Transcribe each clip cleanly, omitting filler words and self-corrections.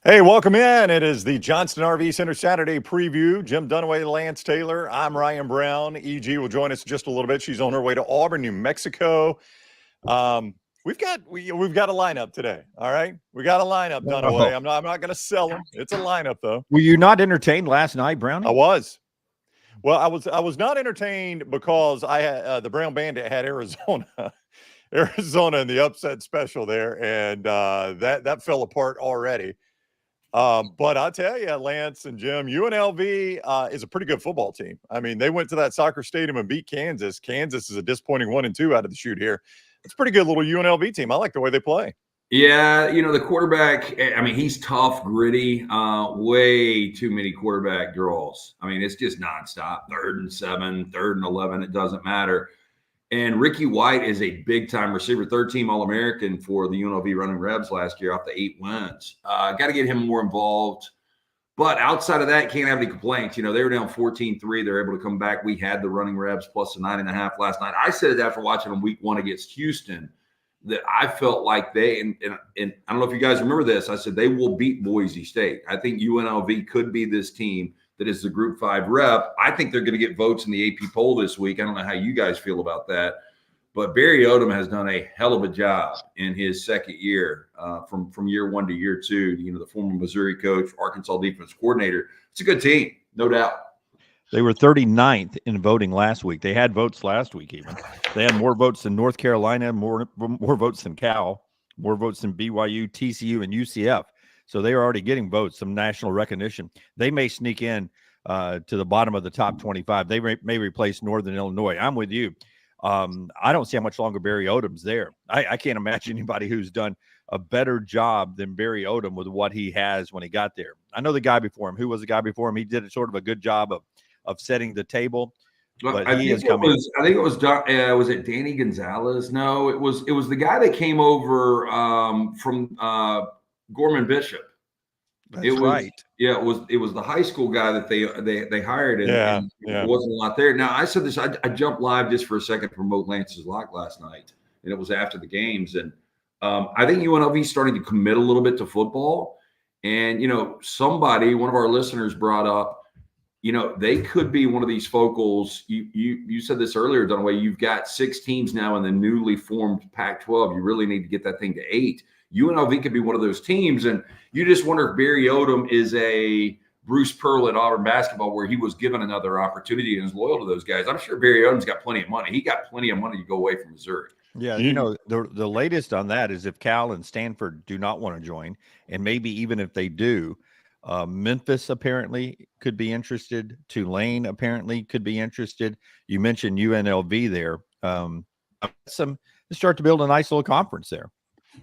Hey, welcome in. It is the Johnston RV Center Saturday preview. Jim Dunaway, Lance Taylor. I'm Ryan Brown. EG will join us in just a little bit. She's on her way to Auburn, New Mexico. We've got a lineup today. All right, we got a lineup, Dunaway. I'm not going to sell them. It's a lineup though. Were you not entertained last night, Brownie? I was. Well, I was not entertained because I had the Brown Bandit had Arizona in the upset special there, and that fell apart already. But I'll tell you, Lance and Jim, UNLV is a pretty good football team. I mean, they went to that soccer stadium and beat Kansas. Kansas is a disappointing 1-2 out of the chute here. It's a pretty good little UNLV team. I like the way they play. Yeah, the quarterback, I mean, he's tough, gritty, way too many quarterback draws. I mean, it's just nonstop, 3rd and 7, 3rd and 11, it doesn't matter. And Ricky White is a big-time receiver, 3rd-team All-American for the UNLV Running Rebs last year off the 8 wins. Got to get him more involved. But outside of that, can't have any complaints. They were down 14-3. They're able to come back. We had the Running Rebs plus a 9.5 last night. I said it after watching them week 1 against Houston that I felt like they, and I don't know if you guys remember this, I said they will beat Boise State. I think UNLV could be this team that is the Group 5 rep. I think they're going to get votes in the AP poll this week. I don't know how you guys feel about that. But Barry Odom has done a hell of a job in his second year from year 1 to year 2. The former Missouri coach, Arkansas defense coordinator. It's a good team, no doubt. They were 39th in voting last week. They had votes last week even. They had more votes than North Carolina, more votes than Cal, more votes than BYU, TCU, and UCF. So they are already getting votes, some national recognition. They may sneak in to the bottom of the top 25. They may replace Northern Illinois. I'm with you. I don't see how much longer Barry Odom's there. I can't imagine anybody who's done a better job than Barry Odom with what he has when he got there. I know the guy before him. Who was the guy before him? He did sort of a good job of setting the table. But I think it was was it Danny Gonzalez? No, it was the guy that came over from Gorman Bishop. That's right. Yeah, it was the high school guy that they hired, and there wasn't a lot there. Now, I said this, I jumped live just for a second to promote Lance's Lock last night, and it was after the games. And I think UNLV is starting to commit a little bit to football. And, one of our listeners brought up, they could be one of these focals. You said this earlier, Dunaway, you've got 6 teams now in the newly formed Pac-12. You really need to get that thing to 8. UNLV could be one of those teams, and you just wonder if Barry Odom is a Bruce Pearl at Auburn basketball where he was given another opportunity and is loyal to those guys. I'm sure Barry Odom's got plenty of money. He got plenty of money to go away from Missouri. Yeah, the latest on that is if Cal and Stanford do not want to join, and maybe even if they do, Memphis apparently could be interested. Tulane apparently could be interested. You mentioned UNLV there. They start to build a nice little conference there.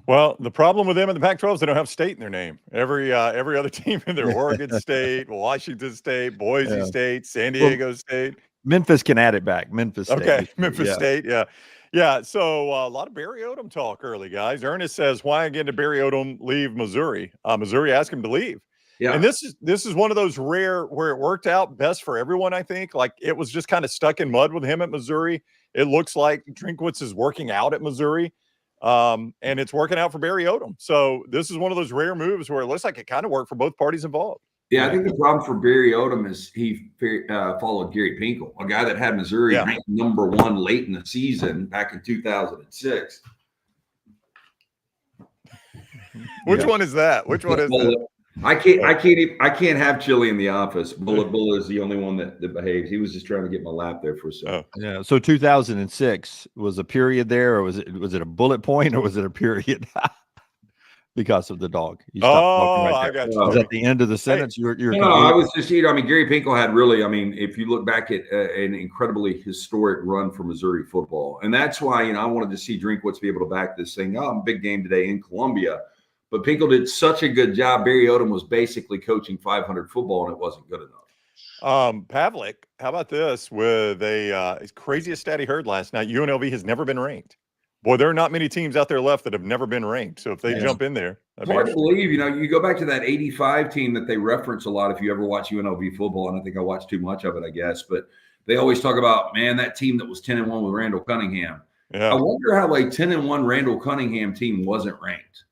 Well, the problem with them in the Pac-12 is they don't have state in their name. Every other team in there, Oregon State, Washington State, Boise State, San Diego State. Memphis can add it back. Memphis State. Okay, Memphis State, yeah. Yeah, so a lot of Barry Odom talk early, guys. Ernest says, why again did Barry Odom leave Missouri? Missouri asked him to leave. Yeah. And this is one of those rare where it worked out best for everyone, I think. Like, it was just kind of stuck in mud with him at Missouri. It looks like Drinkwitz is working out at Missouri. And it's working out for Barry Odom. So this is one of those rare moves where it looks like it kind of worked for both parties involved. Yeah, I think the problem for Barry Odom is he followed Gary Pinkel, a guy that had Missouri ranked number 1 late in the season back in 2006. Which one is that? Which one is that? I can't have chili in the office. Bullet is the only one that behaves. He was just trying to get my lap there for a second. Oh. Yeah. So 2006 was a period there, or was it a bullet point, or was it a period? Because of the dog. I got you. Was at the end of the sentence? No, I was just, Gary Pinkel had really, if you look back at an incredibly historic run for Missouri football. And that's why, I wanted to see Drinkwitz be able to back this thing up. Big game today in Columbia. But Pinkel did such a good job. Barry Odom was basically coaching 500 football, and it wasn't good enough. Pavlik, how about this with his craziest stat he heard last night? UNLV has never been ranked. Boy, there are not many teams out there left that have never been ranked. So if they jump in there, it's hard to believe. You go back to that 85 team that they reference a lot if you ever watch UNLV football, and I think I watched too much of it, I guess. But they always talk about, man, that team that was 10-1 with Randall Cunningham. Yeah. I wonder how a 10-1 Randall Cunningham team wasn't ranked.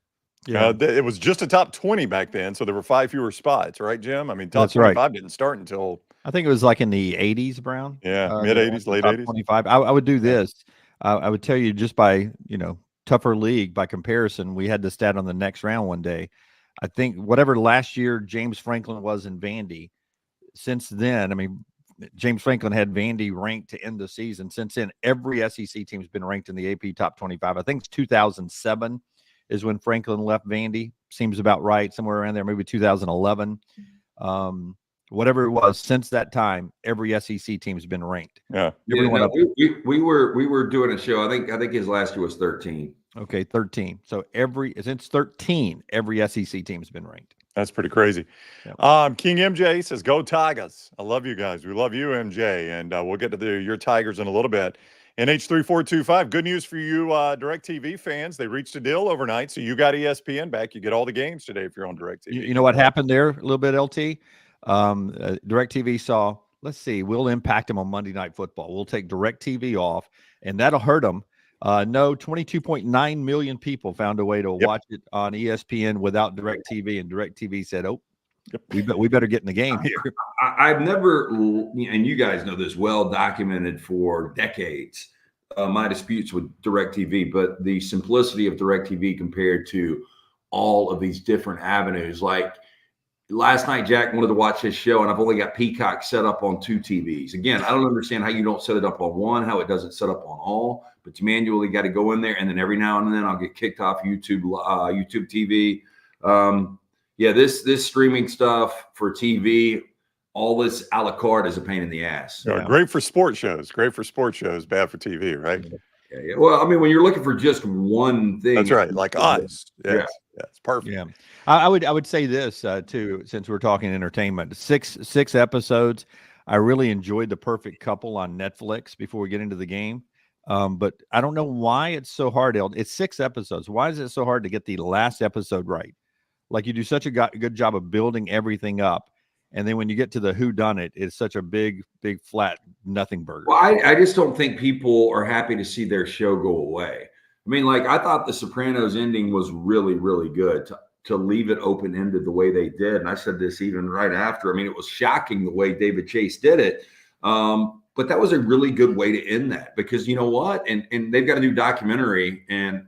Yeah, it was just a top 20 back then, so there were 5 fewer spots, right, Jim? I mean, top that's right. 25 didn't start until I think it was like in the 80s, Brown. mid 80s, late top 80s. 25. I would do Yeah. this. I would tell you just by, tougher league by comparison. We had the stat on the next round one day. I think whatever last year James Franklin was in Vandy, since then, I mean, James Franklin had Vandy ranked to end the season. Since then, every SEC team's been ranked in the AP top 25. I think it's 2007 is when Franklin left Vandy. Seems about right, somewhere around there, maybe 2011. Whatever it was, since that time, every SEC team's been ranked. Yeah. We were doing a show. I think his last year was 13. Okay, 13. So since 13, every SEC team's been ranked. That's pretty crazy. Yep. King MJ says, "Go Tigers." I love you guys. We love you, MJ, and we'll get to your Tigers in a little bit. NH3425. Good news for you, DirecTV fans. They reached a deal overnight, so you got ESPN back. You get all the games today if you're on DirecTV. You know what happened there a little bit, LT? DirecTV saw, let's see, we'll impact them on Monday Night Football. We'll take DirecTV off, and that'll hurt them. No, 22.9 million people found a way to watch it on ESPN without DirecTV, and DirecTV said, "Oh, we better get in the game here." I've never, and you guys know this, well documented for decades, my disputes with DirecTV, but the simplicity of DirecTV compared to all of these different avenues. Like last night, Jack wanted to watch his show, and I've only got Peacock set up on 2 TVs. Again, I don't understand how you don't set it up on one, how it doesn't set up on all, but you manually got to go in there, and then every now and then I'll get kicked off YouTube TV. This streaming stuff for TV, all this a la carte is a pain in the ass. Yeah. Great for sports shows. Great for sports shows. Bad for TV, right? Yeah. Well, I mean, when you're looking for just one thing, that's right. Like us. Yeah, it's perfect. Yeah, I would say this too, since we're talking entertainment. Six episodes. I really enjoyed The Perfect Couple on Netflix before we get into the game. But I don't know why it's so hard. It's 6 episodes. Why is it so hard to get the last episode right? Like you do such a good job of building everything up, and then when you get to the whodunit, it's such a big flat nothing burger. Well, I just don't think people are happy to see their show go away. I mean, like I thought The Sopranos ending was really, really good to leave it open ended the way they did, and I said this even right after. I mean, it was shocking the way David Chase did it. But that was a really good way to end that, because you know what? And they've got a new documentary. And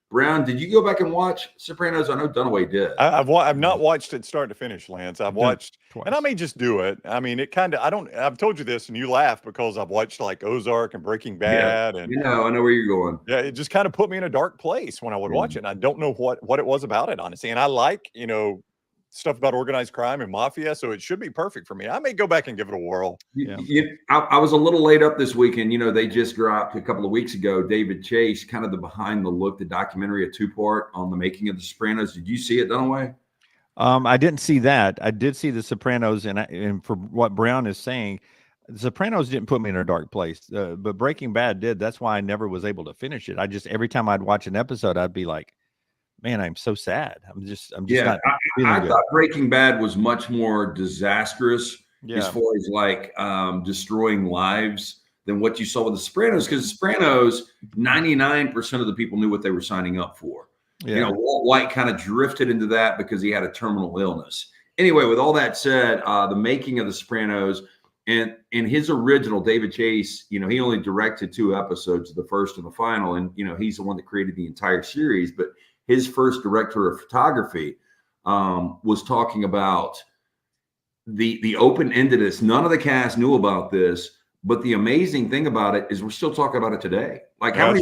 Brown, did you go back and watch Sopranos? I know Dunaway did. I've not watched it start to finish, Lance. I've watched twice. And I may just do it. I mean, I've told you this and you laugh because I've watched like Ozark and Breaking Bad. And I know where you're going. Yeah, it just kind of put me in a dark place when I would watch it. And I don't know what it was about it, honestly. And I like, stuff about organized crime and mafia, so it should be perfect for me. I may go back and give it a whirl. I was a little late up this weekend. They just dropped a couple of weeks ago, David Chase, kind of the behind the look, the documentary, a 2-part on the making of The Sopranos. Did you see it, Dunaway? I didn't see that. I did see The Sopranos, and for what Brown is saying, The Sopranos didn't put me in a dark place, but Breaking Bad did. That's why I never was able to finish it. Every time I'd watch an episode, I'd be like, man, I'm so sad. I'm just not feeling good. I thought Breaking Bad was much more disastrous as far as like destroying lives than what you saw with The Sopranos, because The Sopranos, 99% of the people knew what they were signing up for. Yeah. Walt White kind of drifted into that because he had a terminal illness. Anyway, with all that said, the making of The Sopranos and his original, David Chase, he only directed 2 episodes, the first and the final. And, he's the one that created the entire series. But his first director of photography was talking about the open-endedness. None of the cast knew about this, but the amazing thing about it is we're still talking about it today. Like how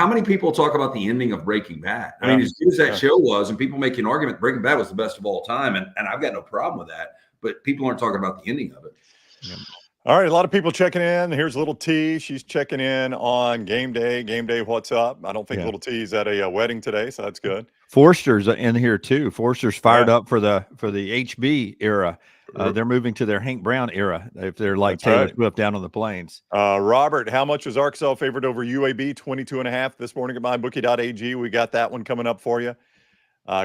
many people talk about the ending of Breaking Bad? I mean, as good as that show was, and people make an argument, Breaking Bad was the best of all time, and I've got no problem with that, but people aren't talking about the ending of it. Yeah. All right, a lot of people checking in. Here's Little T. She's checking in on game day. Game day, what's up? I don't think Little T's at a wedding today, so that's good. Forster's in here too. Forster's fired up for the HB era. They're moving to their Hank Brown era if they're like Taylor Swift down on the plains. Robert, how much was Arkansas favored over UAB? 22.5 this morning at MyBookie.ag. We got that one coming up for you.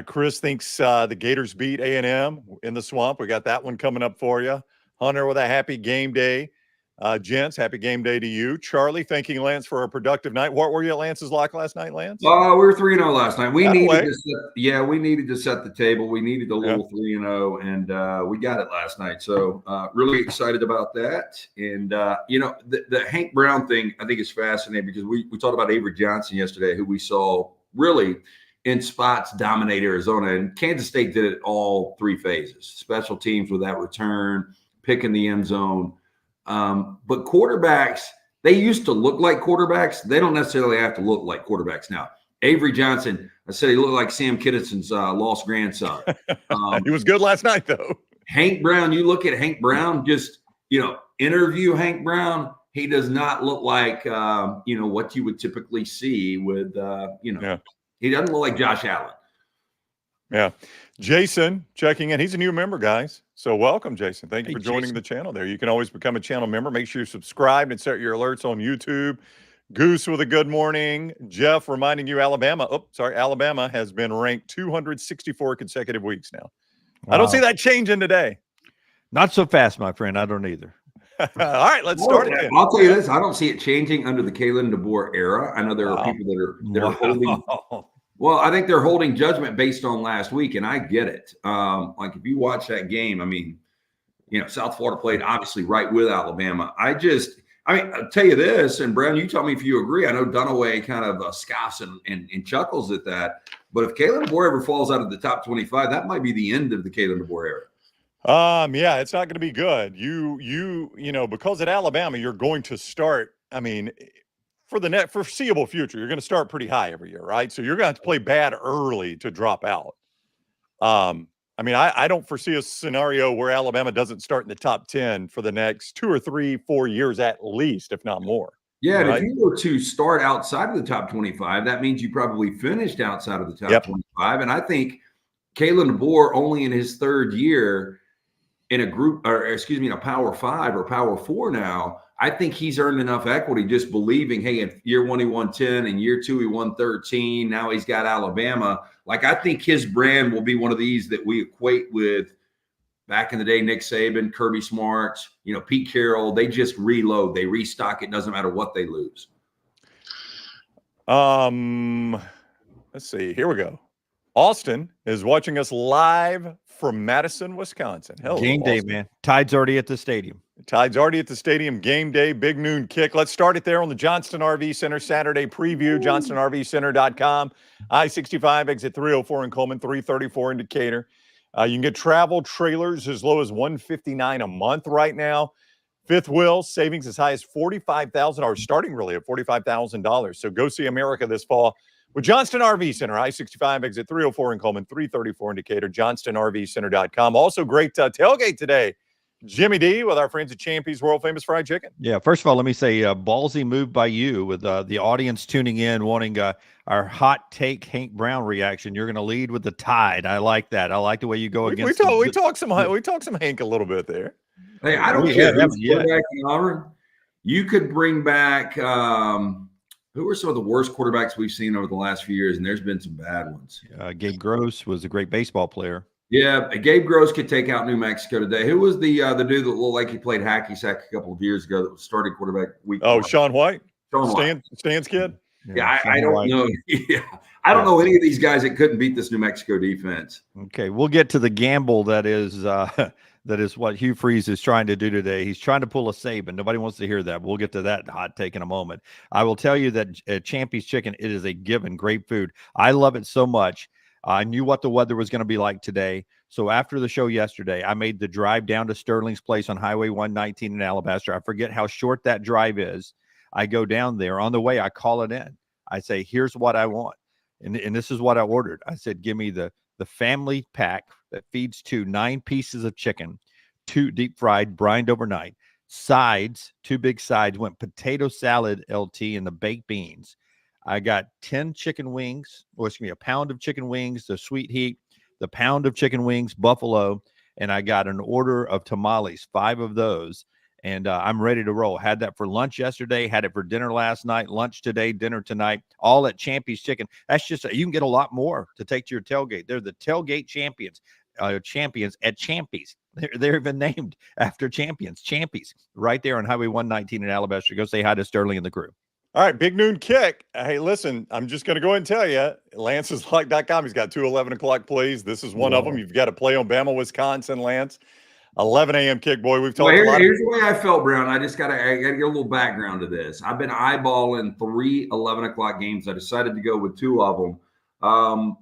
Chris thinks the Gators beat A&M in the Swamp. We got that one coming up for you. Hunter with a happy game day. Gents, happy game day to you. Charlie, thanking Lance for a productive night. What were you at Lance's lock last night, Lance? We were 3-0 last night. We needed to set the table. We needed a little 3-0, and we got it last night. So really excited about that. And the Hank Brown thing I think is fascinating because we talked about Avery Johnston yesterday, who we saw really in spots dominate Arizona, and Kansas State did it all three phases: special teams with that return, picking the end zone. But quarterbacks, they used to look like quarterbacks. They don't necessarily have to look like quarterbacks now. Avery Johnston, I said he looked like Sam Kinnison's lost grandson. He was good last night, though. Hank Brown, you look at Hank Brown, just, interview Hank Brown. He does not look like, what you would typically see with, he doesn't look like Josh Allen. Yeah. Jason checking in. He's a new member, guys. So welcome, Jason. Thank you for joining the channel there. You can always become a channel member. Make sure you're subscribed and set your alerts on YouTube. Goose with a good morning. Jeff reminding you Alabama has been ranked 264 consecutive weeks now. Wow. I don't see that changing today. Not so fast, my friend. I don't either. All right, let's start it. I'll tell you this. I don't see it changing under the Kalen DeBoer era. I know there are people that are holding. Well, I think they're holding judgment based on last week, and I get it. Like if you watch that game, I mean, South Florida played obviously right with Alabama. I'll tell you this, and Brown, you tell me if you agree. I know Dunaway kind of scoffs and chuckles at that, but if Kalen DeBoer ever falls out of the top 25, that might be the end of the Kalen DeBoer era. Yeah, it's not going to be good. Because at Alabama, you're going to start, for the foreseeable future, you're going to start pretty high every year, right? So you're going to have to play bad early to drop out. I don't foresee a scenario where Alabama doesn't start in the top 10 for the next 2 or 3, 4 years at least, if not more. Yeah, right? And if you were to start outside of the top 25, that means you probably finished outside of the top 25. And I think Kalen DeBoer, only in his third year in a Power 5 or Power 4 now, I think he's earned enough equity just believing, hey, in year one, he won 10. In year two, he won 13. Now he's got Alabama. Like, I think his brand will be one of these that we equate with back in the day, Nick Saban, Kirby Smart, Pete Carroll. They just reload. They restock. It doesn't matter what they lose. Let's see. Here we go. Austin is watching us live from Madison, Wisconsin. Hello, game day, Austin. Man. Tide's already at the stadium. Tide's already at the stadium. Game day, big noon kick. Let's start it there on the Johnston RV Center Saturday preview. JohnstonRVCenter.com. I-65 exit 304 in Coleman, 334 in Decatur. You can get travel trailers as low as $159 a month right now. Fifth wheel savings as high as $45,000, starting really at $45,000. So go see America this fall with Johnston RV Center, I-65 exit 304 in Coleman, 334 in Decatur, JohnstonRVCenter.com. Also great tailgate today. Jimmy D with our friends at Champy's World Famous Fried Chicken. Yeah, first of all, let me say ballsy move by you with the audience tuning in, wanting our hot take Hank Brown reaction. You're going to lead with the Tide. I like that. I like the way you go against. We talk some Hank a little bit there. Hey, I don't care who's quarterback in Auburn. You could bring back who are some of the worst quarterbacks we've seen over the last few years, and there's been some bad ones. Gabe Gross was a great baseball player. Yeah, Gabe Gross could take out New Mexico today. Who was the dude that looked like he played hacky sack a couple of years ago that was starting quarterback week? Oh, Sean White? White. Stan's kid? Yeah, I don't know. Yeah, I don't know any of these guys that couldn't beat this New Mexico defense. Okay, we'll get to the gamble that is what Hugh Freeze is trying to do today. He's trying to pull a Saban. Nobody wants to hear that. We'll get to that hot take in a moment. I will tell you that Champy's Chicken, it is a given, great food. I love it so much. I knew what the weather was going to be like today. So after the show yesterday, I made the drive down to Sterling's place on Highway 119 in Alabaster. I forget how short that drive is. I go down there. On the way, I call it in. I say, here's what I want. And this is what I ordered. I said, give me the family pack that feeds 9 pieces of chicken, 2 deep fried, brined overnight. Sides, 2 big sides, went potato salad LT and the baked beans. I got 10 chicken wings, a pound of chicken wings, the sweet heat, the pound of chicken wings, buffalo, and I got an order of tamales, 5 of those, and I'm ready to roll. Had that for lunch yesterday, had it for dinner last night, lunch today, dinner tonight, all at Champy's Chicken. That's just, you can get a lot more to take to your tailgate. They're the tailgate champions at Champy's. They've been named after champions, right there on Highway 119 in Alabaster. Go say hi to Sterling and the crew. All right, big noon kick. Hey, listen, I'm just going to go ahead and tell you, Lance'sLock.com, he's got two 11 o'clock plays. This is one of them. You've got to play on Bama, Wisconsin, Lance. 11 a.m. kick, boy. We've talked a lot. Here's the way I felt, Brown. I got to get a little background to this. I've been eyeballing 3 11 o'clock games. I decided to go with 2 of them.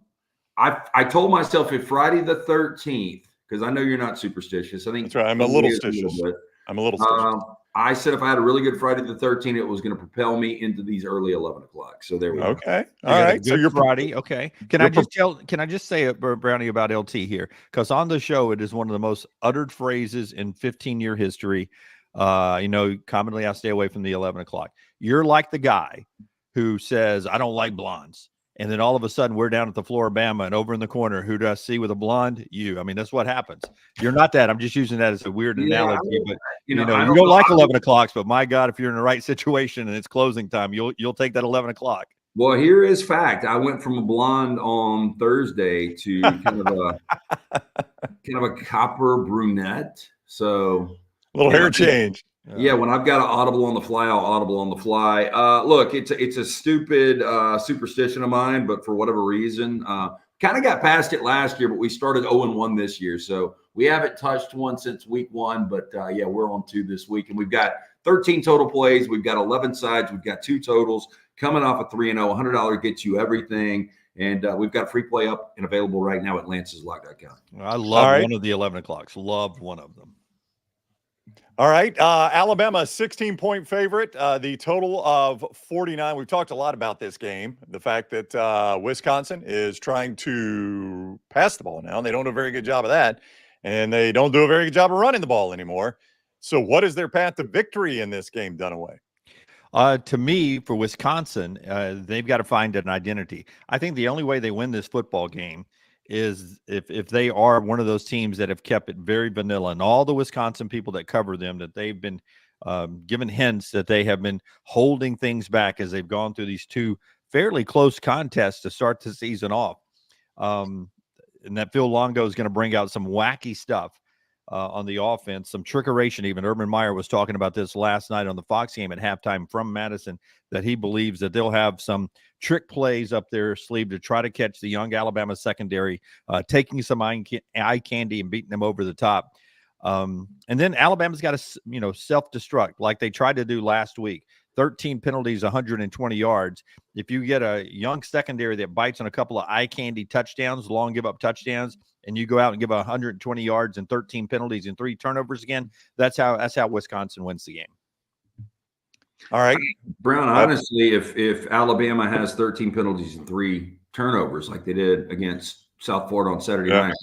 I told myself if Friday the 13th, because I know you're not superstitious. I think that's right. I'm a little stitious. I'm a little stitious. I said if I had a really good Friday the 13th, it was going to propel me into these early 11 o'clock. So there we go. Okay. All right. So you're Friday. Okay. Can I just say, Brownie, about LT here? Because on the show, it is one of the most uttered phrases in 15-year history. Commonly I stay away from the 11 o'clock. You're like the guy who says, I don't like blondes. And then all of a sudden we're down at the floor of Bama and over in the corner, who do I see with a blonde? You. I mean, that's what happens. You're not that. I'm just using that as a weird analogy, but you don't like 11 o'clocks, but my God, if you're in the right situation and it's closing time, you'll take that 11 o'clock. Well, here is fact. I went from a blonde on Thursday to kind of a copper brunette. So a little hair change. Yeah, when I've got an audible on the fly, I'll audible on the fly. Look, it's a stupid superstition of mine, but for whatever reason, kind of got past it last year, but we started 0-1 this year. So we haven't touched one since week 1, but yeah, we're on 2 this week. And we've got 13 total plays. We've got 11 sides. We've got 2 totals coming off of 3-0. $100 gets you everything. And we've got free play up and available right now at Lance'sLock.com. I love one of the 11 o'clocks. Loved one of them. All right. Alabama, 16-point favorite. The total of 49. We've talked a lot about this game. The fact that Wisconsin is trying to pass the ball now, and they don't do a very good job of that. And they don't do a very good job of running the ball anymore. So what is their path to victory in this game, Dunaway? To me, for Wisconsin, they've got to find an identity. I think the only way they win this football game is if they are one of those teams that have kept it very vanilla, and all the Wisconsin people that cover them, that they've been given hints that they have been holding things back as they've gone through these 2 fairly close contests to start the season off. And that Phil Longo is going to bring out some wacky stuff on the offense, some trickeration. Even Urban Meyer was talking about this last night on the Fox game at halftime from Madison, that he believes that they'll have some trick plays up their sleeve to try to catch the young Alabama secondary, taking some eye candy and beating them over the top. And then Alabama's got to, self-destruct like they tried to do last week. 13 penalties, 120 yards. If you get a young secondary that bites on a couple of eye candy touchdowns, long give up touchdowns, and you go out and give 120 yards and 13 penalties and 3 turnovers again, that's how Wisconsin wins the game. All right, Brown, honestly, if Alabama has 13 penalties and 3 turnovers like they did against South Florida on Saturday night,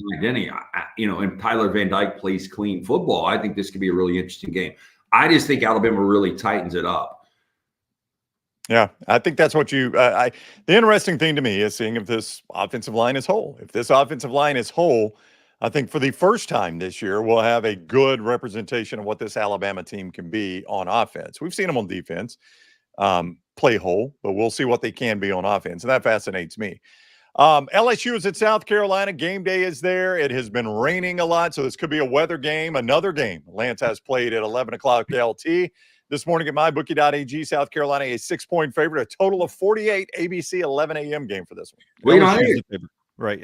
and Tyler Van Dyke plays clean football, I think this could be a really interesting game. I just think Alabama really tightens it up. Yeah, I think that's what the interesting thing to me is seeing if this offensive line is whole. If this offensive line is whole, I think for the first time this year, we'll have a good representation of what this Alabama team can be on offense. We've seen them on defense play whole, but we'll see what they can be on offense, and that fascinates me. LSU is at South Carolina. Game day is there. It has been raining a lot, so this could be a weather game. Another game Lance has played at 11 o'clock LT. This morning at MyBookie.ag, South Carolina, a 6-point favorite, a total of 48, ABC, 11 a.m. game for this one. Right.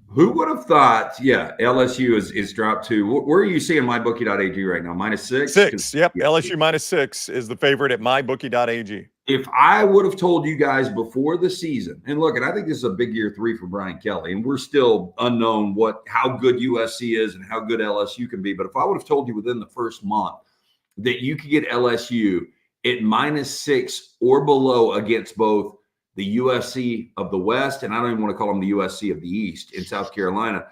Who would have thought, LSU is dropped to, where are you seeing MyBookie.ag right now? -6? 6, yep. LSU -6 is the favorite at MyBookie.ag. If I would have told you guys before the season, and look, and I think this is a big year 3 for Brian Kelly, and we're still unknown how good USC is and how good LSU can be. But if I would have told you within the first month that you could get LSU at -6 or below against both the USC of the West, and I don't even want to call them the USC of the East in South Carolina,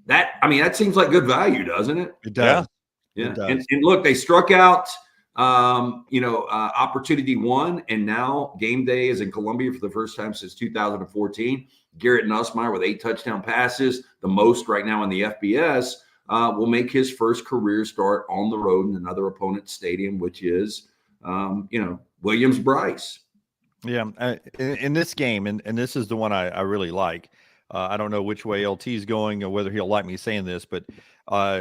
that seems like good value, doesn't it? It does. Yeah. It does. And look, they struck out opportunity 1, and now game day is in Columbia for the first time since 2014. Garrett Nussmeier with 8 touchdown passes, the most right now in the FBS, will make his first career start on the road in another opponent's stadium, which is, Williams-Brice. Yeah, in this game, and this is the one I really like. I don't know which way LT is going or whether he'll like me saying this, but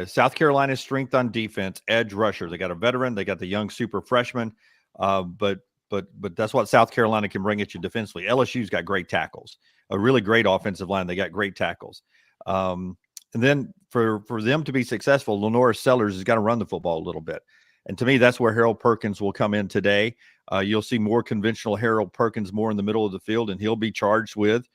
South Carolina's strength on defense, edge rusher. They got a veteran, they got the young super freshman, but that's what South Carolina can bring at you defensively. LSU's got great tackles, a really great offensive line. They got great tackles. And then for them to be successful, Lenore Sellers has got to run the football a little bit. And to me, that's where Harold Perkins will come in today. You'll see more conventional Harold Perkins more in the middle of the field, and he'll be charged with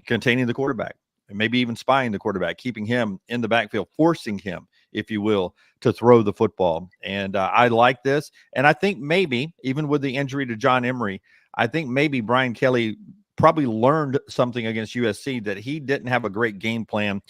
containing the quarterback and maybe even spying the quarterback, keeping him in the backfield, forcing him, if you will, to throw the football. And I like this. And I think maybe, even with the injury to John Emery, I think maybe Brian Kelly probably learned something against USC, that he didn't have a great game plan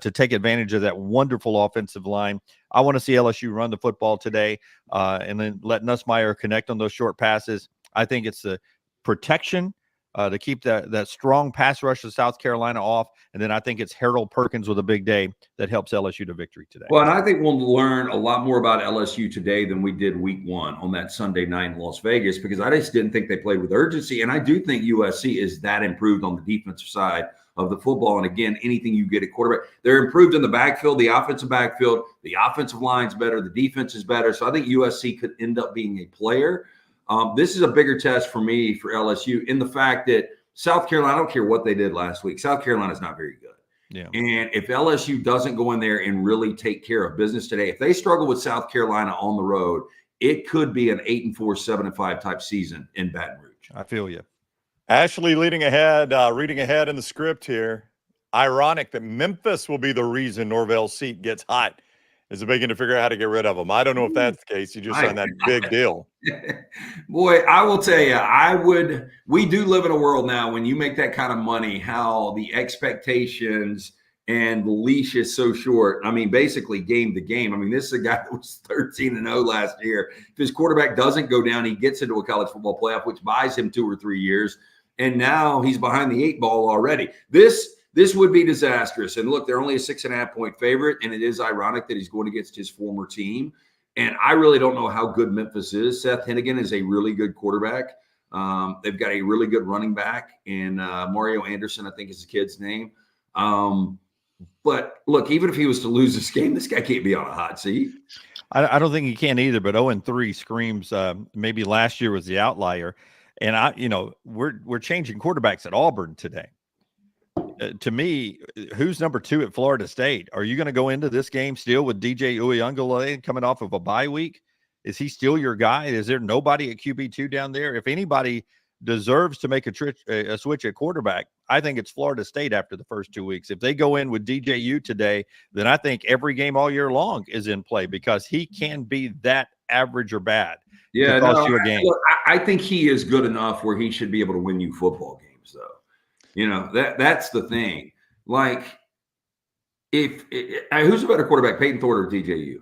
to take advantage of that wonderful offensive line. I want to see LSU run the football today and then let Nussmeier connect on those short passes. I think it's the protection to keep that strong pass rush of South Carolina off. And then I think it's Harold Perkins with a big day that helps LSU to victory today. Well, and I think we'll learn a lot more about LSU today than we did week 1 on that Sunday night in Las Vegas, because I just didn't think they played with urgency. And I do think USC is that improved on the defensive side of the football. And again, anything you get at quarterback, they're improved in the backfield, the offensive backfield, the offensive line's better, the defense is better. So I think USC could end up being a player. This is a bigger test for me for LSU in the fact that South Carolina, I don't care what they did last week, South Carolina's not very good. Yeah. And if LSU doesn't go in there and really take care of business today, if they struggle with South Carolina on the road, it could be an 8-4, 7-5 type season in Baton Rouge. I feel you. Ashley leading ahead, reading ahead in the script here. Ironic that Memphis will be the reason Norvell's seat gets hot. Is it beginning to figure out how to get rid of him? I don't know if that's the case. You just signed that big deal. Boy, I will tell you, we do live in a world now when you make that kind of money, how the expectations and the leash is so short. I mean, basically game to game. I mean, this is a guy that was 13-0 last year. If his quarterback doesn't go down, he gets into a college football playoff, which buys him 2 or 3 years. And now he's behind the 8 ball already. This would be disastrous. And look, they're only a 6.5-point favorite, and it is ironic that he's going against his former team. And I really don't know how good Memphis is. Seth Hennigan is a really good quarterback. They've got a really good running back, and Mario Anderson, I think is the kid's name. But look, even if he was to lose this game, this guy can't be on a hot seat. I don't think he can either, but 0-3 screams maybe last year was the outlier. And we're changing quarterbacks at Auburn today. To me, who's number 2 at Florida State? Are you going to go into this game still with DJ Uiagalelei coming off of a bye week? Is he still your guy? Is there nobody at QB2 down there? If anybody deserves to make a switch at quarterback, I think it's Florida State after the first 2 weeks. If they go in with DJU today, then I think every game all year long is in play, because he can be that average or bad. Yeah, you a game. I think he is good enough where he should be able to win you football games, though. That's the thing. Like, who's a better quarterback, Peyton Thorne or DJU?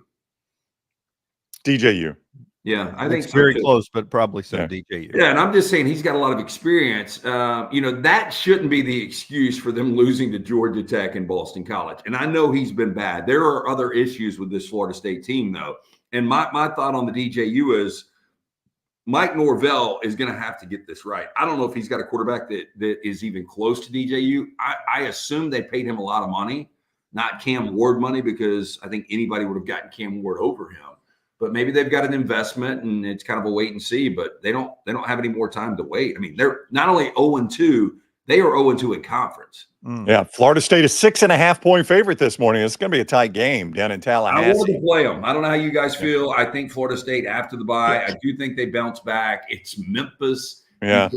DJU. Yeah, I think it's very close, but probably DJU. Yeah, and I'm just saying he's got a lot of experience. That shouldn't be the excuse for them losing to Georgia Tech and Boston College. And I know he's been bad. There are other issues with this Florida State team, though. And my thought on the DJU is Mike Norvell is going to have to get this right. I don't know if he's got a quarterback that is even close to DJU. I assume they paid him a lot of money, not Cam Ward money, because I think anybody would have gotten Cam Ward over him. But maybe they've got an investment and it's kind of a wait and see, but they don't have any more time to wait. I mean, they're not only 0-2, they are 0-2 in conference. Yeah, Florida State is 6.5-point favorite this morning. It's going to be a tight game down in Tallahassee. I wanted to play them. I don't know how you guys feel. I think Florida State after the bye. I do think they bounce back. It's Memphis. Yeah,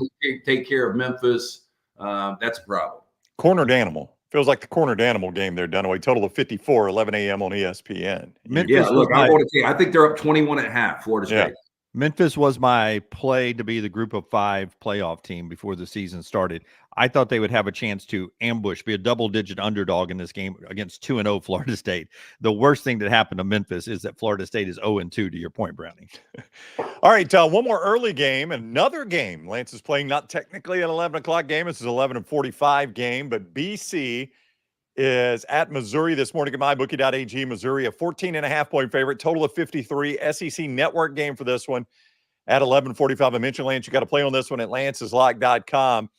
take care of Memphis. That's a problem. Cornered animal. Feels like the cornered animal game there, Dunaway. Total of 54, 11 a.m. on ESPN. Memphis, look, I want to say, I think they're up 21.5, Florida State. Yeah. Memphis was my play to be the group of 5 playoff team before the season started. I thought they would have a chance to ambush, be a double-digit underdog in this game against 2-0 Florida State. The worst thing that happened to Memphis is that Florida State is 0-2, to your point, Brownie. All right, one more early game, another game. Lance is playing not technically an 11 o'clock game. This is 11:45 game, but BC is at Missouri this morning at MyBookie.ag. Missouri, a 14.5-point favorite, total of 53. SEC Network game for this one at 11:45. I mentioned, Lance, you got to play on this one at lanceslock.com.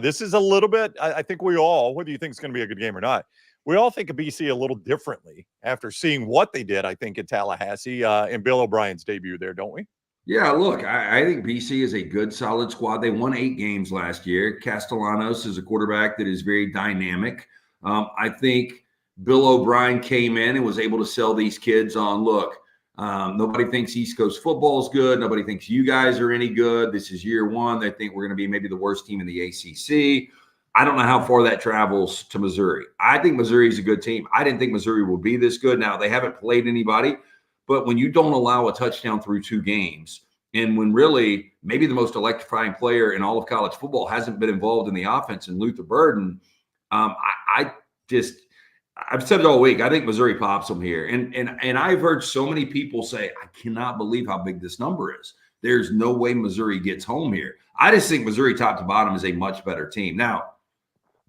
This is a little bit, I think we all, whether you think it's going to be a good game or not, we all think of BC a little differently after seeing what they did, I think, in Tallahassee in Bill O'Brien's debut there, don't we? Yeah, look, I think BC is a good, solid squad. They won 8 games last year. Castellanos is a quarterback that is very dynamic. I think Bill O'Brien came in and was able to sell these kids on, look, nobody thinks East Coast football is good. Nobody thinks you guys are any good. This is year one. They think we're going to be maybe the worst team in the ACC. I don't know how far that travels to Missouri. I think Missouri is a good team. I didn't think Missouri would be this good. Now, they haven't played anybody. But when you don't allow a touchdown through 2 games, and when really maybe the most electrifying player in all of college football hasn't been involved in the offense, and Luther Burden, I've said it all week. I think Missouri pops them here. And I've heard so many people say, I cannot believe how big this number is. There's no way Missouri gets home here. I just think Missouri top to bottom is a much better team. Now,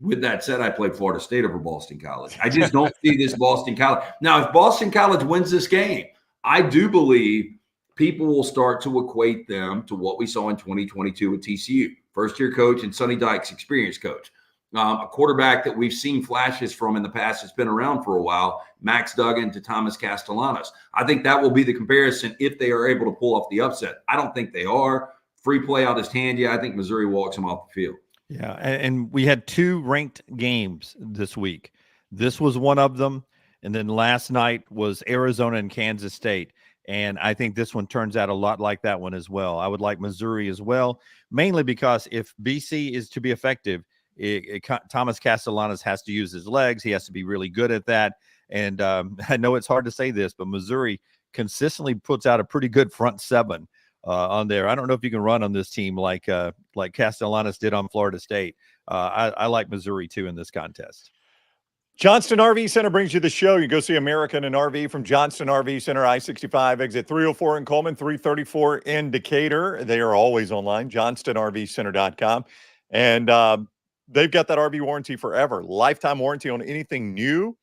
with that said, I played Florida State over Boston College. I just don't see this Boston College. Now, if Boston College wins this game, I do believe people will start to equate them to what we saw in 2022 with TCU. First-year coach and Sonny Dykes, experienced coach. A quarterback that we've seen flashes from in the past that's been around for a while, Max Duggan to Thomas Castellanos. I think that will be the comparison if they are able to pull off the upset. I don't think they are. Free play, I'll just hand you. I think Missouri walks them off the field. Yeah, and we had 2 ranked games this week. This was one of them, and then last night was Arizona and Kansas State. And I think this one turns out a lot like that one as well. I would like Missouri as well, mainly because if BC is to be effective, Thomas Castellanos has to use his legs. He has to be really good at that. And I know it's hard to say this, but Missouri consistently puts out a pretty good front 7 on there. I don't know if you can run on this team like Castellanos did on Florida State. I like Missouri too in this contest. Johnston RV Center brings you the show. You go see American and RV from Johnston RV Center, I-65, exit 304 in Coleman, 334 in Decatur. They are always online, johnstonrvcenter.com. And they've got that RV warranty forever. Lifetime warranty on anything new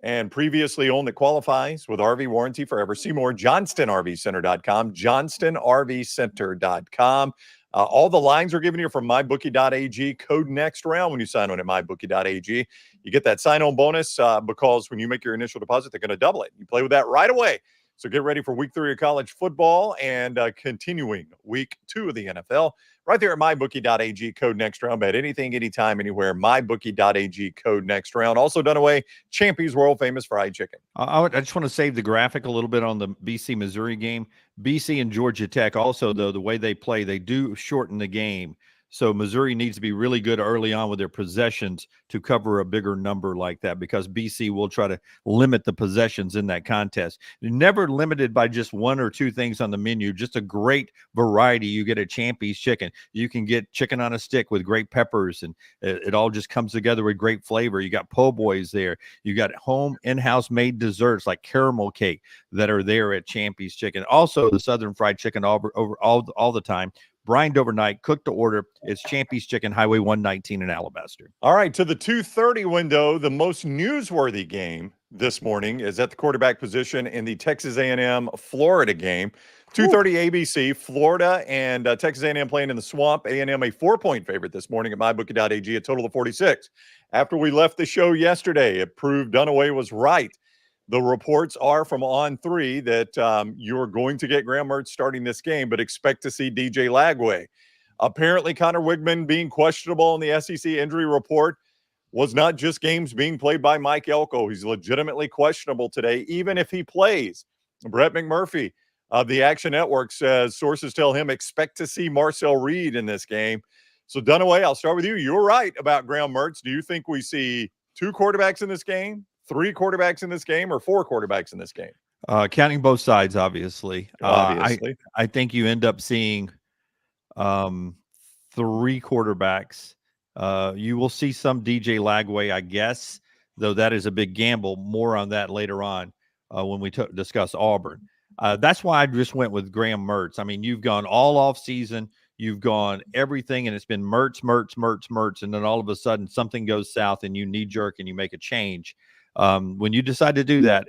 and previously owned that qualifies with RV warranty forever. See more, johnstonrvcenter.com, johnstonrvcenter.com. All the lines are given here from MyBookie.ag, code NEXTROUND when you sign on at MyBookie.ag. You get that sign-on bonus because when you make your initial deposit, they're going to double it. You play with that right away. So get ready for week 3 of college football and continuing week 2 of the NFL. Right there at MyBookie.ag, code NEXTROUND. Bet anything, anytime, anywhere. MyBookie.ag, code NEXTROUND. Also Dunaway, Champy's world famous fried chicken. I just want to save the graphic a little bit on the BC-Missouri game. BC and Georgia Tech also, though, the way they play, they do shorten the game. So Missouri needs to be really good early on with their possessions to cover a bigger number like that, because BC will try to limit the possessions in that contest. You're never limited by just 1 or 2 things on the menu, just a great variety. You get a Champy's chicken. You can get chicken on a stick with great peppers, and it all just comes together with great flavor. You got po' boys there. You got home in-house made desserts like caramel cake that are there at Champy's Chicken. Also, the Southern Fried Chicken over all the time. Brined overnight, cooked to order. It's Champy's Chicken, Highway 119 in Alabaster. All right, to the 2:30 window, the most newsworthy game this morning is at the quarterback position in the Texas A&M Florida game. 2:30 ABC, Florida and Texas A&M playing in the Swamp. A&M a 4-point favorite this morning at MyBookie.ag, a total of 46. After we left the show yesterday, it proved Dunaway was right. The reports are from On3 that you're going to get Graham Mertz starting this game, but expect to see DJ Lagway. Apparently, Connor Wigman being questionable in the SEC injury report was not just games being played by Mike Elko. He's legitimately questionable today, even if he plays. Brett McMurphy of the Action Network says sources tell him expect to see Marcel Reed in this game. So, Dunaway, I'll start with you. You're right about Graham Mertz. Do you think we see 2 quarterbacks in this game, 3 quarterbacks in this game, or 4 quarterbacks in this game? Counting both sides, obviously. Obviously. I think you end up seeing 3 quarterbacks. You will see some DJ Lagway, I guess, though that is a big gamble. More on that later on when we discuss Auburn. That's why I just went with Graham Mertz. I mean, you've gone all off season. You've gone everything, and it's been Mertz, and then all of a sudden something goes south and you knee-jerk and you make a change. When you decide to do that,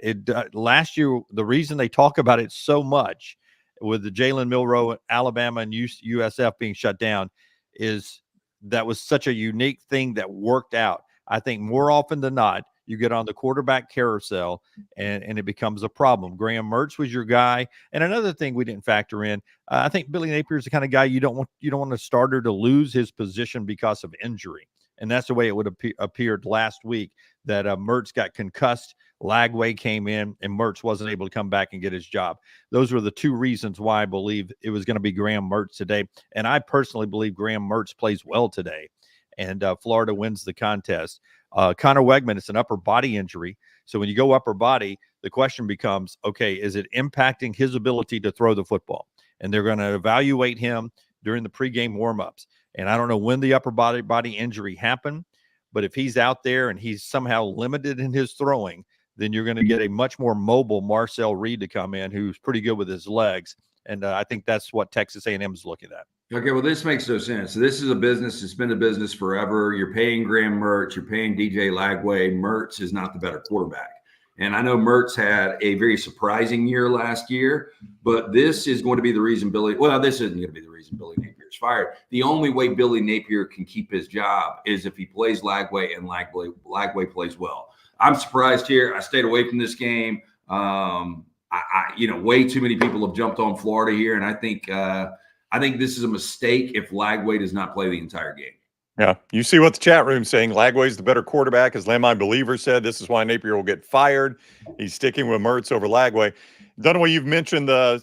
last year, the reason they talk about it so much with the Jalen Milroe, Alabama, and USF being shut down is that was such a unique thing that worked out. I think more often than not, you get on the quarterback carousel and it becomes a problem. Graham Mertz was your guy. And another thing we didn't factor in, I think Billy Napier is the kind of guy you don't want a starter to lose his position because of injury. And that's the way it would have appeared last week, that Mertz got concussed, Lagway came in, and Mertz wasn't able to come back and get his job. Those were the two reasons why I believe it was going to be Graham Mertz today. And I personally believe Graham Mertz plays well today, and Florida wins the contest. Connor Wegman, it's an upper body injury. So when you go upper body, the question becomes, okay, is it impacting his ability to throw the football? And they're going to evaluate him during the pregame warmups. And I don't know when the upper body injury happened, but if he's out there and he's somehow limited in his throwing, then you're going to get a much more mobile Marcel Reed to come in, who's pretty good with his legs. And I think that's what Texas A&M is looking at. Okay, well, this makes no sense. So this is a business. It's been a business forever. You're paying Graham Mertz. You're paying DJ Lagway. Mertz is not the better quarterback. And I know Mertz had a very surprising year last year, but this is going to be the reason this isn't going to be the reason Billy Napier is fired. The only way Billy Napier can keep his job is if he plays Lagway and Lagway plays well. I'm surprised here. I stayed away from this game. Way too many people have jumped on Florida here, and I think this is a mistake if Lagway does not play the entire game. Yeah, you see what the chat room's saying. Lagway's the better quarterback, as Lamb Believer said. This is why Napier will get fired. He's sticking with Mertz over Lagway. Dunaway, you've mentioned the